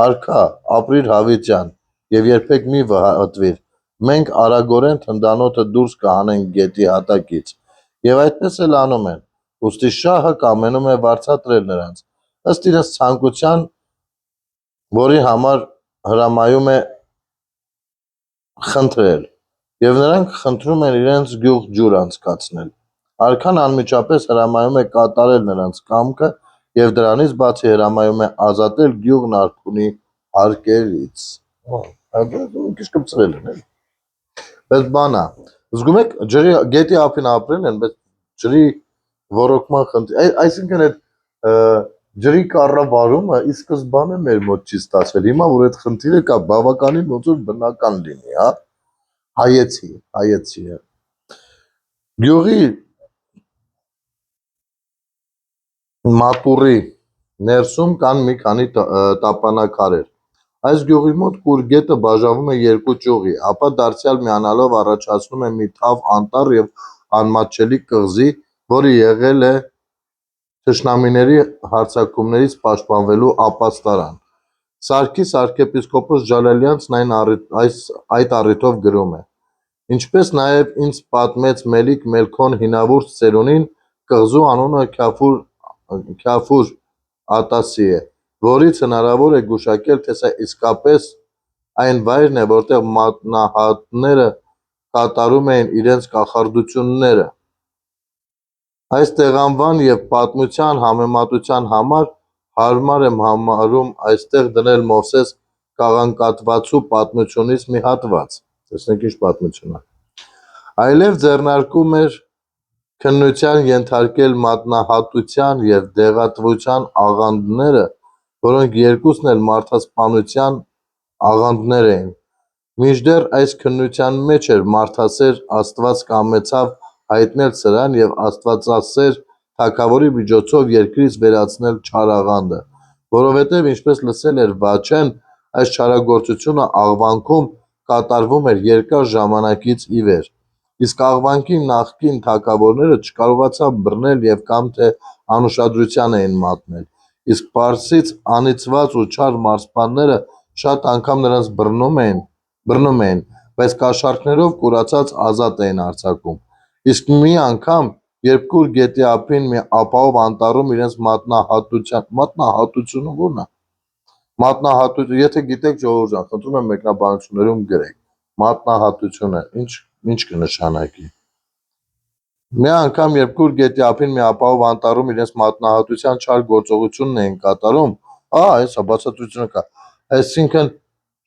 «Արքա, ապրիր հավիտյան եւ երբեք մի վհատվիր, մենք արագորեն թնդանոթը դուրս կհանենք գետի հատակից»։ Եվ այդպես էլ անում են։ Ուստի Շահը կամենում է վարձատրել նրանց, ըստ իրենց ցանկության, որի համար հրամայում է խնդրել, եւ նրանք խնդրում են իրենց գյուղ ջուր անցկացնել։ Արքան անմիջապես հրամայում է կատարել նրանց կամքը եւ դրանից բացի հրամայում է ազատել գյուղն արքունի հարկերից։ Մի քիչ կպցրել են, էլի։ Բայց բանա, զգում եք գետի ափին ապրել են, բայց ջրի ոռոգման խնդիր, այսինքն այդ ջրի կառավարումը ի սկզբանե մեր մոտ չի ստացվել։ Հիմա որ այդ խնդիրը կա, բավականին ոնց որ բնական լինի, հա։ Հայեցի է։ Գյուղի մատուռի ներսում կան մի քանի տապանակարեր։ Այս գյուղի մոտ կուր գետը բաժանվում է երկու ճյուղի, ապա դարձյալ միանալով առաջացնում է մի թավ անտառ եւ անմատչելի կղզի, որը եղել է թշնամիների հարձակումներից պաշտպանվելու ապաստարան։ Սարգիս arczepiskopos Ջալալյանցն այդ առիթով գրում է. «Ինչպես նաև ինձ պատմեց Մելիք Մելքոն հինավուրց ծերունին, կղզու անունը Քյաֆուր Ատասի է, որից հնարավոր է գուշակել, թե սա իսկապես այն վայրն է, որտեղ մատնահատները կատարում էին իրենց կախարդությունները։ Այս տեղանվան եւ պատմության համեմատության համար հարմար եմ համարում այստեղ դնել Մովսես Կաղանկատվացու պատմությունից մի հատված»։ Տեսնեք ինչ պատմություն է։ Այլև ձեռնարկում էր քննության ենթարկել մատնահատության եւ դեղատվության աղանդները, որոնք երկուսն էլ մարդասպանության աղանդներ էին։ Մինչդեռ այս քննության մեջ էր մարդասեր Աստված կամեցավ հայտնել սրան եւ աստվածասեր թագավորի միջոցով երկրից վերացնել չար աղանդը, որովհետեւ ինչպես լսել էր Վաչեն, այս չարագործությունը աղվանքում կատարվում էր երկար ժամանակից ի վեր, իսկ աղվանքի նախկին թագավորները չկարողացան բռնել եւ կամ թե անուշադրության էին մատնել, իսկ Պարսից անիծված ու չար մարզպանները շատ անգամ նրանց բռնում էին, բայց կաշառքներով կուրացած ազատ էին արձակում։ Իսկ մի անգամ, երբ կուր գետի ափին մի ապահով անտառում իրենց մատնահատությունը ո՞րն է։ Մատնահատությունը, եթե գիտեք ժողովուրդ ջան, խնդրում եմ մեկնաբանություններում գրեք։ Մատնահատությունը ինչ կնշանակի։ Մի անգամ, երբ կուր գետի ափին մի ապահով անտառում իրենց մատնահատության չար գործողությունն էին կատարում, հեսա բացատրությունը կա։ Այսինքն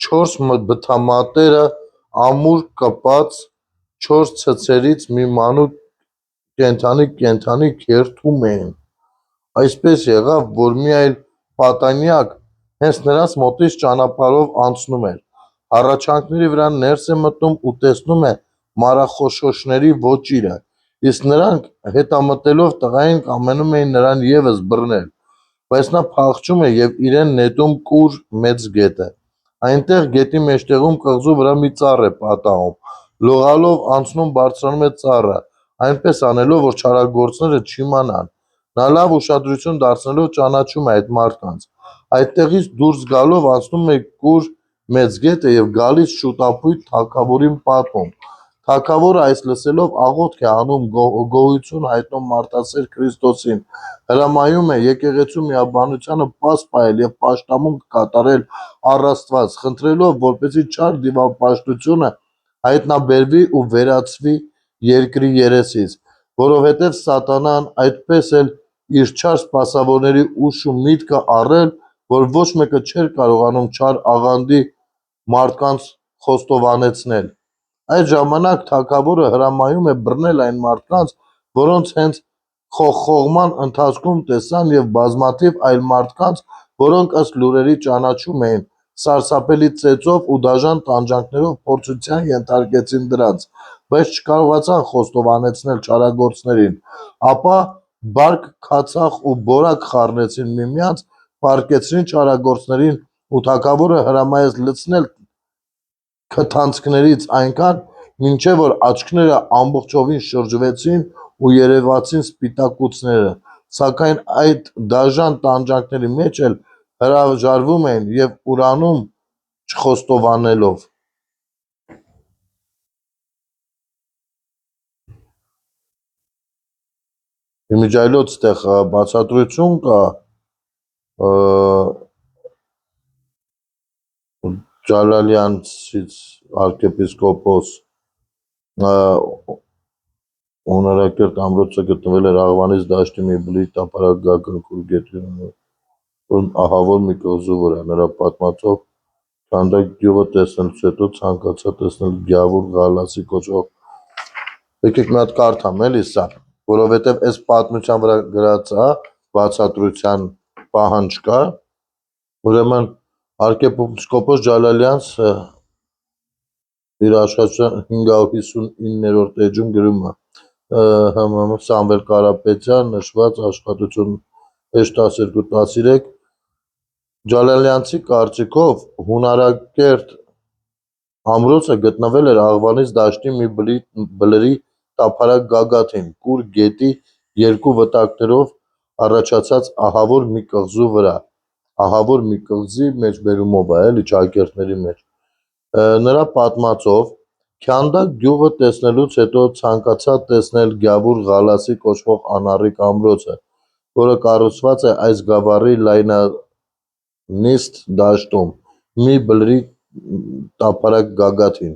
4 բթամատերը ամուր կպած 4 ցցերից մի մանուկ կենդանի քերթում էին։ Այսպես եղավ, որ մի այլ պատանյակ հենց նրանց մոտից ճանապարհով անցնում էր, հառաչանքների վրա ներս է մտնում ու տեսնում է մարախոշոշների ոճիրը, իսկ նրանք հետամտելով տղային կամենում էին նրան եւս բռնել, բայց նա փախչում է եւ իրեն նետում կուր մեծ գետը։ Այնտեղ գետի մեջտեղում կղզու վրա մի ծառ է պատահում, լողալով անցնում բարձրանում է ծառը, այնպես անելով, որ չարագործները չիմանան։ Նա լավ ուշադրություն դարձնելով ճանաչում է այդ մարդկանց։ Այդտեղից դուրս գալով անցնում է կուր մեծ գետը եւ գալիս շուտապույտ թագավորին պատմում։ Թագավորը այս լսելով աղոթք է անում, գոհություն հայտնում մարդասեր Քրիստոսին, հրամայում է եկեղեցու միաբանությանը պաս պահել եւ պաշտամունք կատարել առ Աստված, խնդրելով, որպեսզի չար դիվապաշտությունը հայտնաբերվի ու վերացվի երկրի երեսից, որովհետև սատանան այդպես էլ իր չար սպասավորների ուշ ու միտքը առել, որ ոչ մեկը չէր կարողանում չար աղանդի մարդկանց խոստովանեցնել։ Այդ ժամանակ թագավորը հրամայում է բռնել այն մարդկանց, որոնց հենց խողման ընթացքում տեսան և բազմաթիվ այլ մարդկանց, որոնք ըստ լուրերի ճանաչում էին, սարսափելի ծեծով ու դաժան տանջանքներով փորձության ենթարկեցին դրանց, բայց չկարողացան խոստովանեցնել չարագործներին, ապա բարկ քացախ ու բորակ խառնեցին միմյանց, պառկեցրին չարագործներին ու թագավորը հրամայեց լցնել քթանցքներից այնքան, մինչև որ աչքները ամբողջովին շրջվեցին ու երևացին սպիտակուցները, սակայն այդ դաժան տանջանքների մեջ էլ հրաժարվում էին և ուրանում չխոստովանելով։ Իմիջայլոց ստեղ բացատրություն կա Ջալալյանցից arczepiskopos Օնորակերտ ամրոցը գտնվել էր Աղվանից դաշտի մի բլիթ ապարագագնքուր գետի ահավոր մի կղզու վրա, նրա պատմածով Քանդակ գյուղը տեսնելուց հետո ցանկացա տեսնել Գյավուր Ղալասի կոչվող եկեք մի հատ կարդամ էլի սա, որովհետև այս պատմության վրա գրած է բացատրության պահանջ կա, ուրեմն arczepiskopos Ջալալյանց իր աշխատության 559-րդ էջում գրում է Սամվել Կարապետյան նշված աշխատություն էջ 12-13 Ջալալյանցի կարծիքով հունարակերտ ամրոցը գտնվել էր Աղվանից դաշտի մի բլրի տափարակ գագաթին, կուր գետի երկու վտակներով առաջացած ահավոր մի կղզու վրա, ահավոր մի կղզի մեջբերումով է, էլի ճակերտների մեջ, նրա պատմածով Քանդակ գյուղը տեսնելուց հետո ցանկացա տեսնել Գյավուր Ղալասի կոչվող անառիկ ամրոցը, որը կառուցված է այս գավառի լայնանիստ դաշտում, մի բլրի տափարակ գագաթին,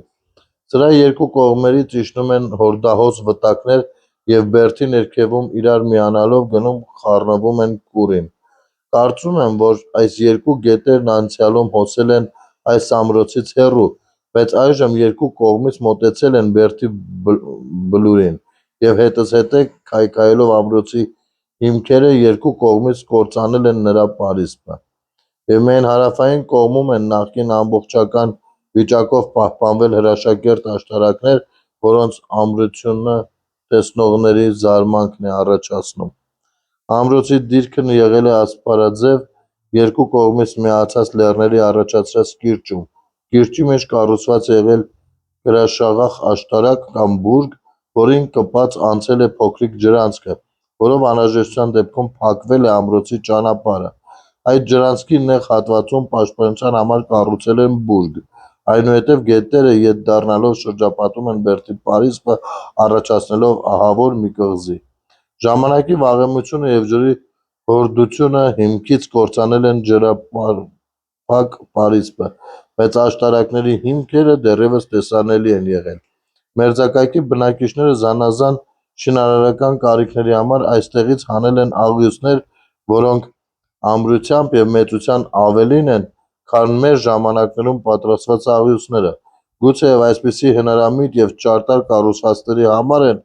սրա երկու կողմերից իջնում են հորդահոս վտակներ և բերդի ներքևում իրար միանալով գնում խառնվում են կուրին, կարծում եմ, որ այս երկու գետերն անցյալում հոսել են այս ամրոցից հեռու, բայց այժմ երկու կողմից մոտեցել են բերդի բլուրին և հետզհետե քայքայելով ամրոցի հիմքերը երկու կողմից կործանել են նրա պարիսպը, և միայն հարավային կողմում են նախկին ամբողջական վիճակով պահպանվել հրաշագերտ աշտարակներ, որոնց ամրությունը տեսնողների զարմանքն է առաջացնում։ Ամրոցի դիրքն եղել է ասպարաձև, երկու կողմից միացած լեռների առաջացրած կիրճում, կիրճի մեջ կառուցված է եղել կրաշաղախ աշտարակ կամ բուրգ, որին կպած անցել է փոքրիկ ջրանցքը, որով անհրաժեշտության դեպքում փակվել է ամրոցի ճանապարհը, այդ ջրանցքի նեղ հատվածում պաշտպանության համար կառուցել են բուրգ, այնուհետև գետերը ետ դառնալով շրջապատում են բերդի պարիսպը առաջացնելով ահավոր մի կղզի, ժամանակի վաղեմությունը և ջրի հորդությունը հիմքից կործանել են ջրափակ պարիսպը, բայց աշտարակների հիմքերը դեռևս տեսանելի են եղել, մերձակայքի բնակիչները զանազան շինարարական կարիքների համար այստեղից հանել են աղյուսներ, որոնք ամրությամբ և մեծության ավելին են, քան մեր ժամանակներում պատրաստված աղյուսները, գուցեև այսպիսի հնարամիտ և ճարտար կառուցվածքների համար են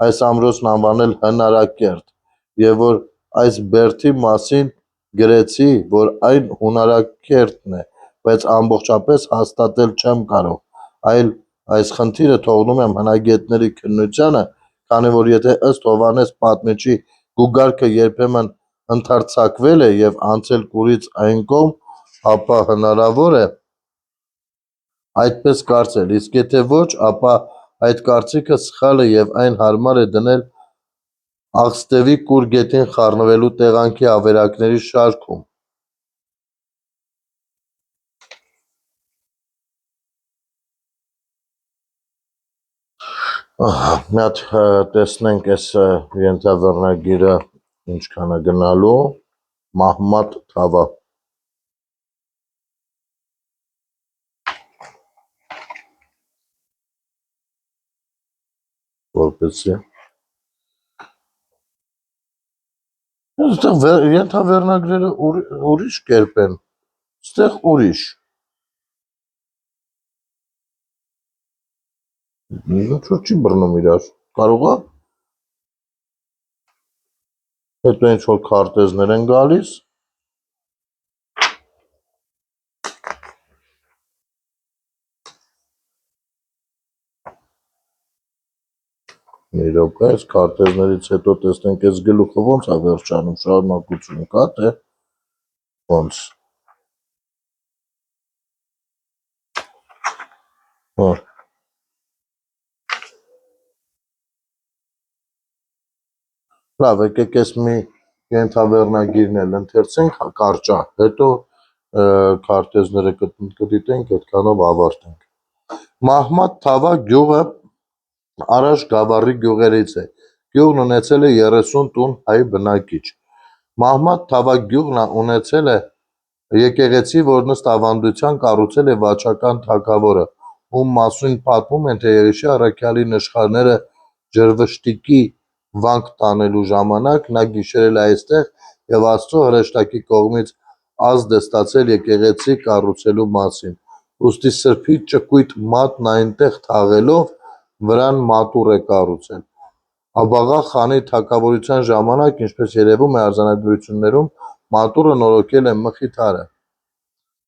այս ամրոցն անվանել հնարակերտ, և որ այս բերդի մասին գրեցի, որ այն հունարակերտն է, բայց ամբողջապես հաստատել չեմ կարող, այլ այս խնդիրը թողնում եմ հնագետների քննությանը, քանի որ եթե ըստ Հովհաննես պատմիչի գուգարքը երբեմն ընդարձակվել է և անցել կուրից այն կողմ, ապա հնարավոր է այդպես կարծել, իսկ եթե ոչ, ապա այդ կարծիքը սխալ է և այն հարմար է դնել Աղստևի կուր գետին խառնվելու տեղանքի ավերակների շարքում։ Մի հատ տեսնենք այս ենթավերնագիրը ինչքան է գնալու, Մահմադ Թավա որպեսի այստեղ ենթավերնագրերը ուրիշ կերպ են, այստեղ ուրիշ Ինչու՞ չի բռնում իրար։ Կարող է։ Հետո ինչ որ քարտեզներ են գալիս։ Մի րոպե, այս քարտեզներից հետո տեսնենք այս գլուխը ոնց է վերջանում, շարունակություն կա, թե ոնց։ Հա։ Լավ, եկեք այս մի ենթավերնագիրն էլ ընթերցենք, կարճ է, հետո քարտեզները կդիտենք, այդքանով ավարտենք։ Մահմադ Թավա գյուղը Արաշ Գավառի գյուղերից է։ Գյուղն ունեցել է 30 տուն հայ բնակիչ։ Մահմադ Թավա գյուղն ունեցել է եկեղեցի, որ ըստ ավանդության կառուցել է վաչական թագավորը, ում մասին պատմում են, թե Երիշի առաքյալի նշխարները ջրվշտիկի վանք տանելու ժամանակ նա գիշերել է այստեղ եւ Աստծո հրեշտակի կողմից ազդ է ստացել եկեղեցի կառուցելու մասին։ Ուստի սրբի ճկույտ մատն այնտեղ թաղելով վրան մատուռ է կառուցել։ Աբաղա խանի թագավորության ժամանակ, ինչպես երևում է արձանագրություններում, մատուռը նորոգել է Մխիթարը։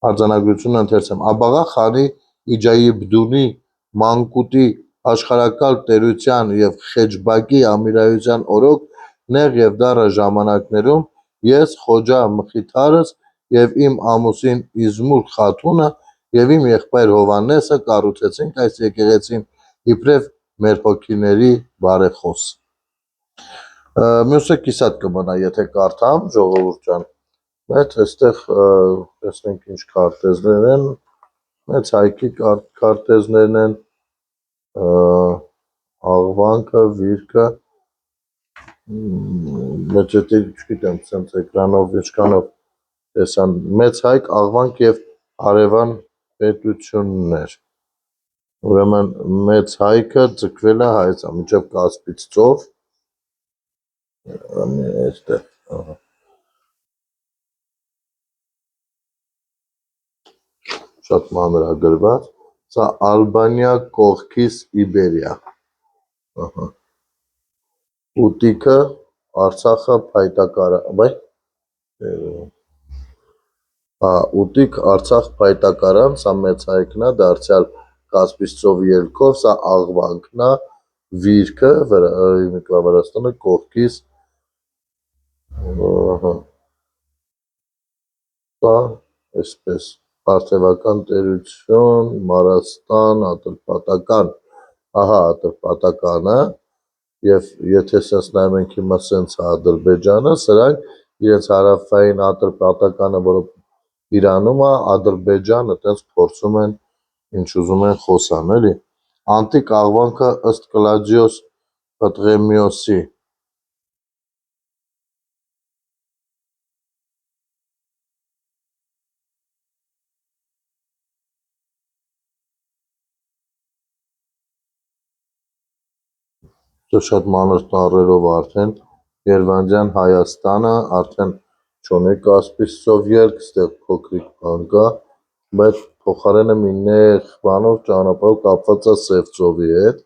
Արձանագրությունը ընթերցեմ։ Աբաղա խանի Իջայիբդունի մանկուտի աշխարհակալ տերության եւ Խեջբակի ամիրայության օրոք նեղ եւ դառը ժամանակներում ես Խոջա Մխիթարս եւ իմ ամուսին Իզմուր Խաթունը եւ իմ եղբայր Հովանեսը կառուցեցինք այս եկեղեցին իբրև մեր հոգիների բարեխոս։ Մյուսը կիսատ կմնա, եթե կարդամ, ժողովուրդ ջան, բայց այստեղ տեսնենք ինչ քարտեզներ են, մեծ հայքի քարտեզներն են, աղվանքը, վիրքը, մեծ եթե չգիտեմ, սենց էկրանով ինչքանով տեսան, մեծ հայք, աղվանք եւ հարևան պետություններ։ Ուրեմն մեծ հայքը ձգվել է հայցա, մինչև Կասպից ծով, այստեղ, շատ մանրագրված, սա Ալբանիա կողքից Իբերիա, ուտիքը Արցախը փայտակարա, ուտիկ Արցախ փայտակարան, սա մեծ հայքն է, դարձյալ Կասպից ծովի ելքով, սա աղվանքն է, վիրքը Վրաստանը կողքից, սա այսպես Պարթևական տերություն, Մարաստան, Ատրպատական, ահա Ատրպատականը, եւ եթե սենց նայում ենք հիմա սենց Ադրբեջանը, սրանք իրենց հարավային Ատրպատականը, որը Իրանում է, Ադրբեջանը տենց փորձում են ինչ ուզում են խոսան, էլի։ Անտիկ աղվանքը ըստ Կլադիոս Պտրեմիոսի շատ մանր տառերով արդեն Երվանդյան Հայաստանը արդեն չունի Կասպից ծով ելք, ստեղ փոքրիկ բան կա, բայց փոխարենը մի նեղ բանով ճանապարհով կապված է Սև ծովի հետ,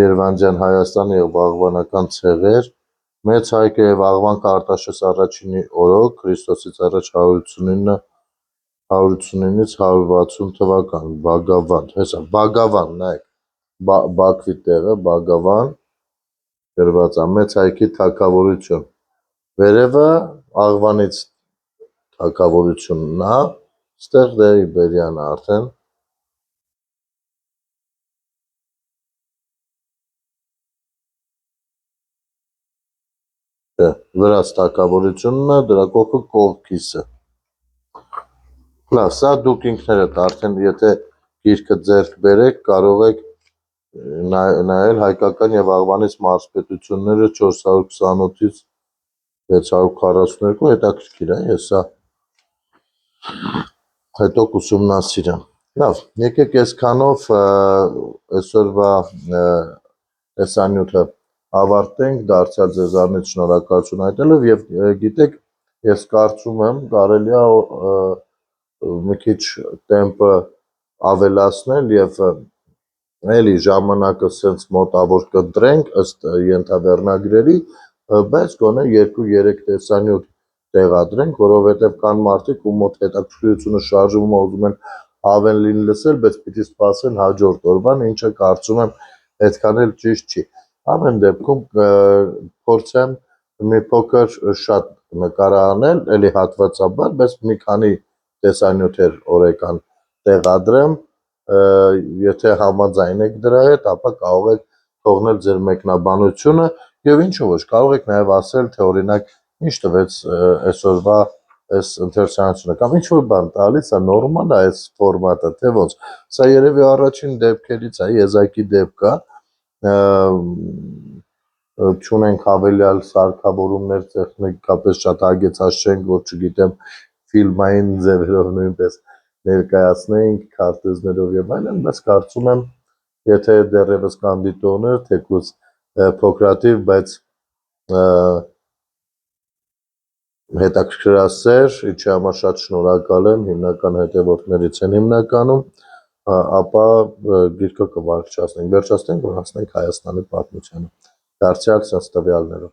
Երվանդյան Հայաստանը եւ աղվանական ցեղեր, մեծ հայքը եւ աղվանքը Արտաշես առաջինի օրոք, Քրիստոսից առաջ 159-ից 160 թվական, Բագավան, հեսա, Բագավան, նայեք, Բաքվի տեղը, Բագավան, գրված է, մեծ հայքի թագավորություն, վերևը աղվանից թագավորությունն է, ստեղ դե Իբերիան արդեն, վրաց թագավորությունն է, դրա կողքը կողքիսը, լավ, սա դուք ինքներդ արդեն, եթե գիրքը ձեռք բերեք, կարող եք նայել հայկական եւ աղվանից մարզպետությունները 428-ից 642, հետաքրքիր է, հեսա, հետո կուսումնասիրեմ, լավ, եկեք այսքանով այսօրվա տեսանյութը ավարտենք, դարձյալ ձեզանից շնորհակալություն հայտնելով եւ գիտեք, ես կարծում եմ կարելի է մի քիչ տեմպը ավելացնել եւ էլի ժամանակը սենց մոտավոր կընտրենք ըստ ենթավերնագրերի, բայց գոնե 2-3 տեսանյութ տեղադրենք, որովհետև կան մարդիկ, ում մոտ հետաքրքրությունը շարժվում է, ուզում են ավելին լսել, բայց պիտի սպասեն հաջորդ օրվան, ինչը կարծում եմ այդքան էլ ճիշտ չի։ Ամեն դեպքում փորձեմ մի փոքր շատ նկարահանել, էլի հատվածաբար, բայց մի քանի տեսանյութեր օրական տեղադրեմ, եթե համաձայն եք դրա հետ, ապա կարող եք թողնել ձեր մեկնաբանությունը եւ ինչու ոչ, կարող եք նաեւ ասել, թե օրինակ ինչ տվեց այսօրվա այս ընթերցանությունը կամ ինչ որ բան տալիս է, նորմալ է այս ֆորմատը, թե ոնց։ Սա երևի առաջին դեպքերից է, եզակի դեպք է, չունենք հավելյալ սարքավորումներ, տեխնիկապես շատ հագեցած չենք, որ չգիտեմ, ֆիլմային ձևերով նույնպես ներկայացնենք քարտեզներով եւ այլն, բայց կարծում եմ, եթե դեռևս կան դիտողներ, թեկուզ փոքրաթիվ, բայց հետաքրքրասեր, ինչի համար շատ շնորհակալ եմ, հիմնական հետևորդներից են հիմնականում, ապա գիրքը կվարչացնենք, վերջացնենք, որ հասնենք Հայաստանի պատմությանը, դարձյալ sense տվյալներով։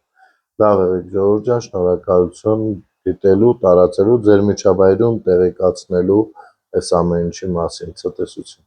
Լավ է, Ժողովուրդ ջան, շնորհակալություն դիտելու, տարածելու, ձեր միջավայրում տեղեկացնելու այս ամեն ինչի մասին, ցտեսություն։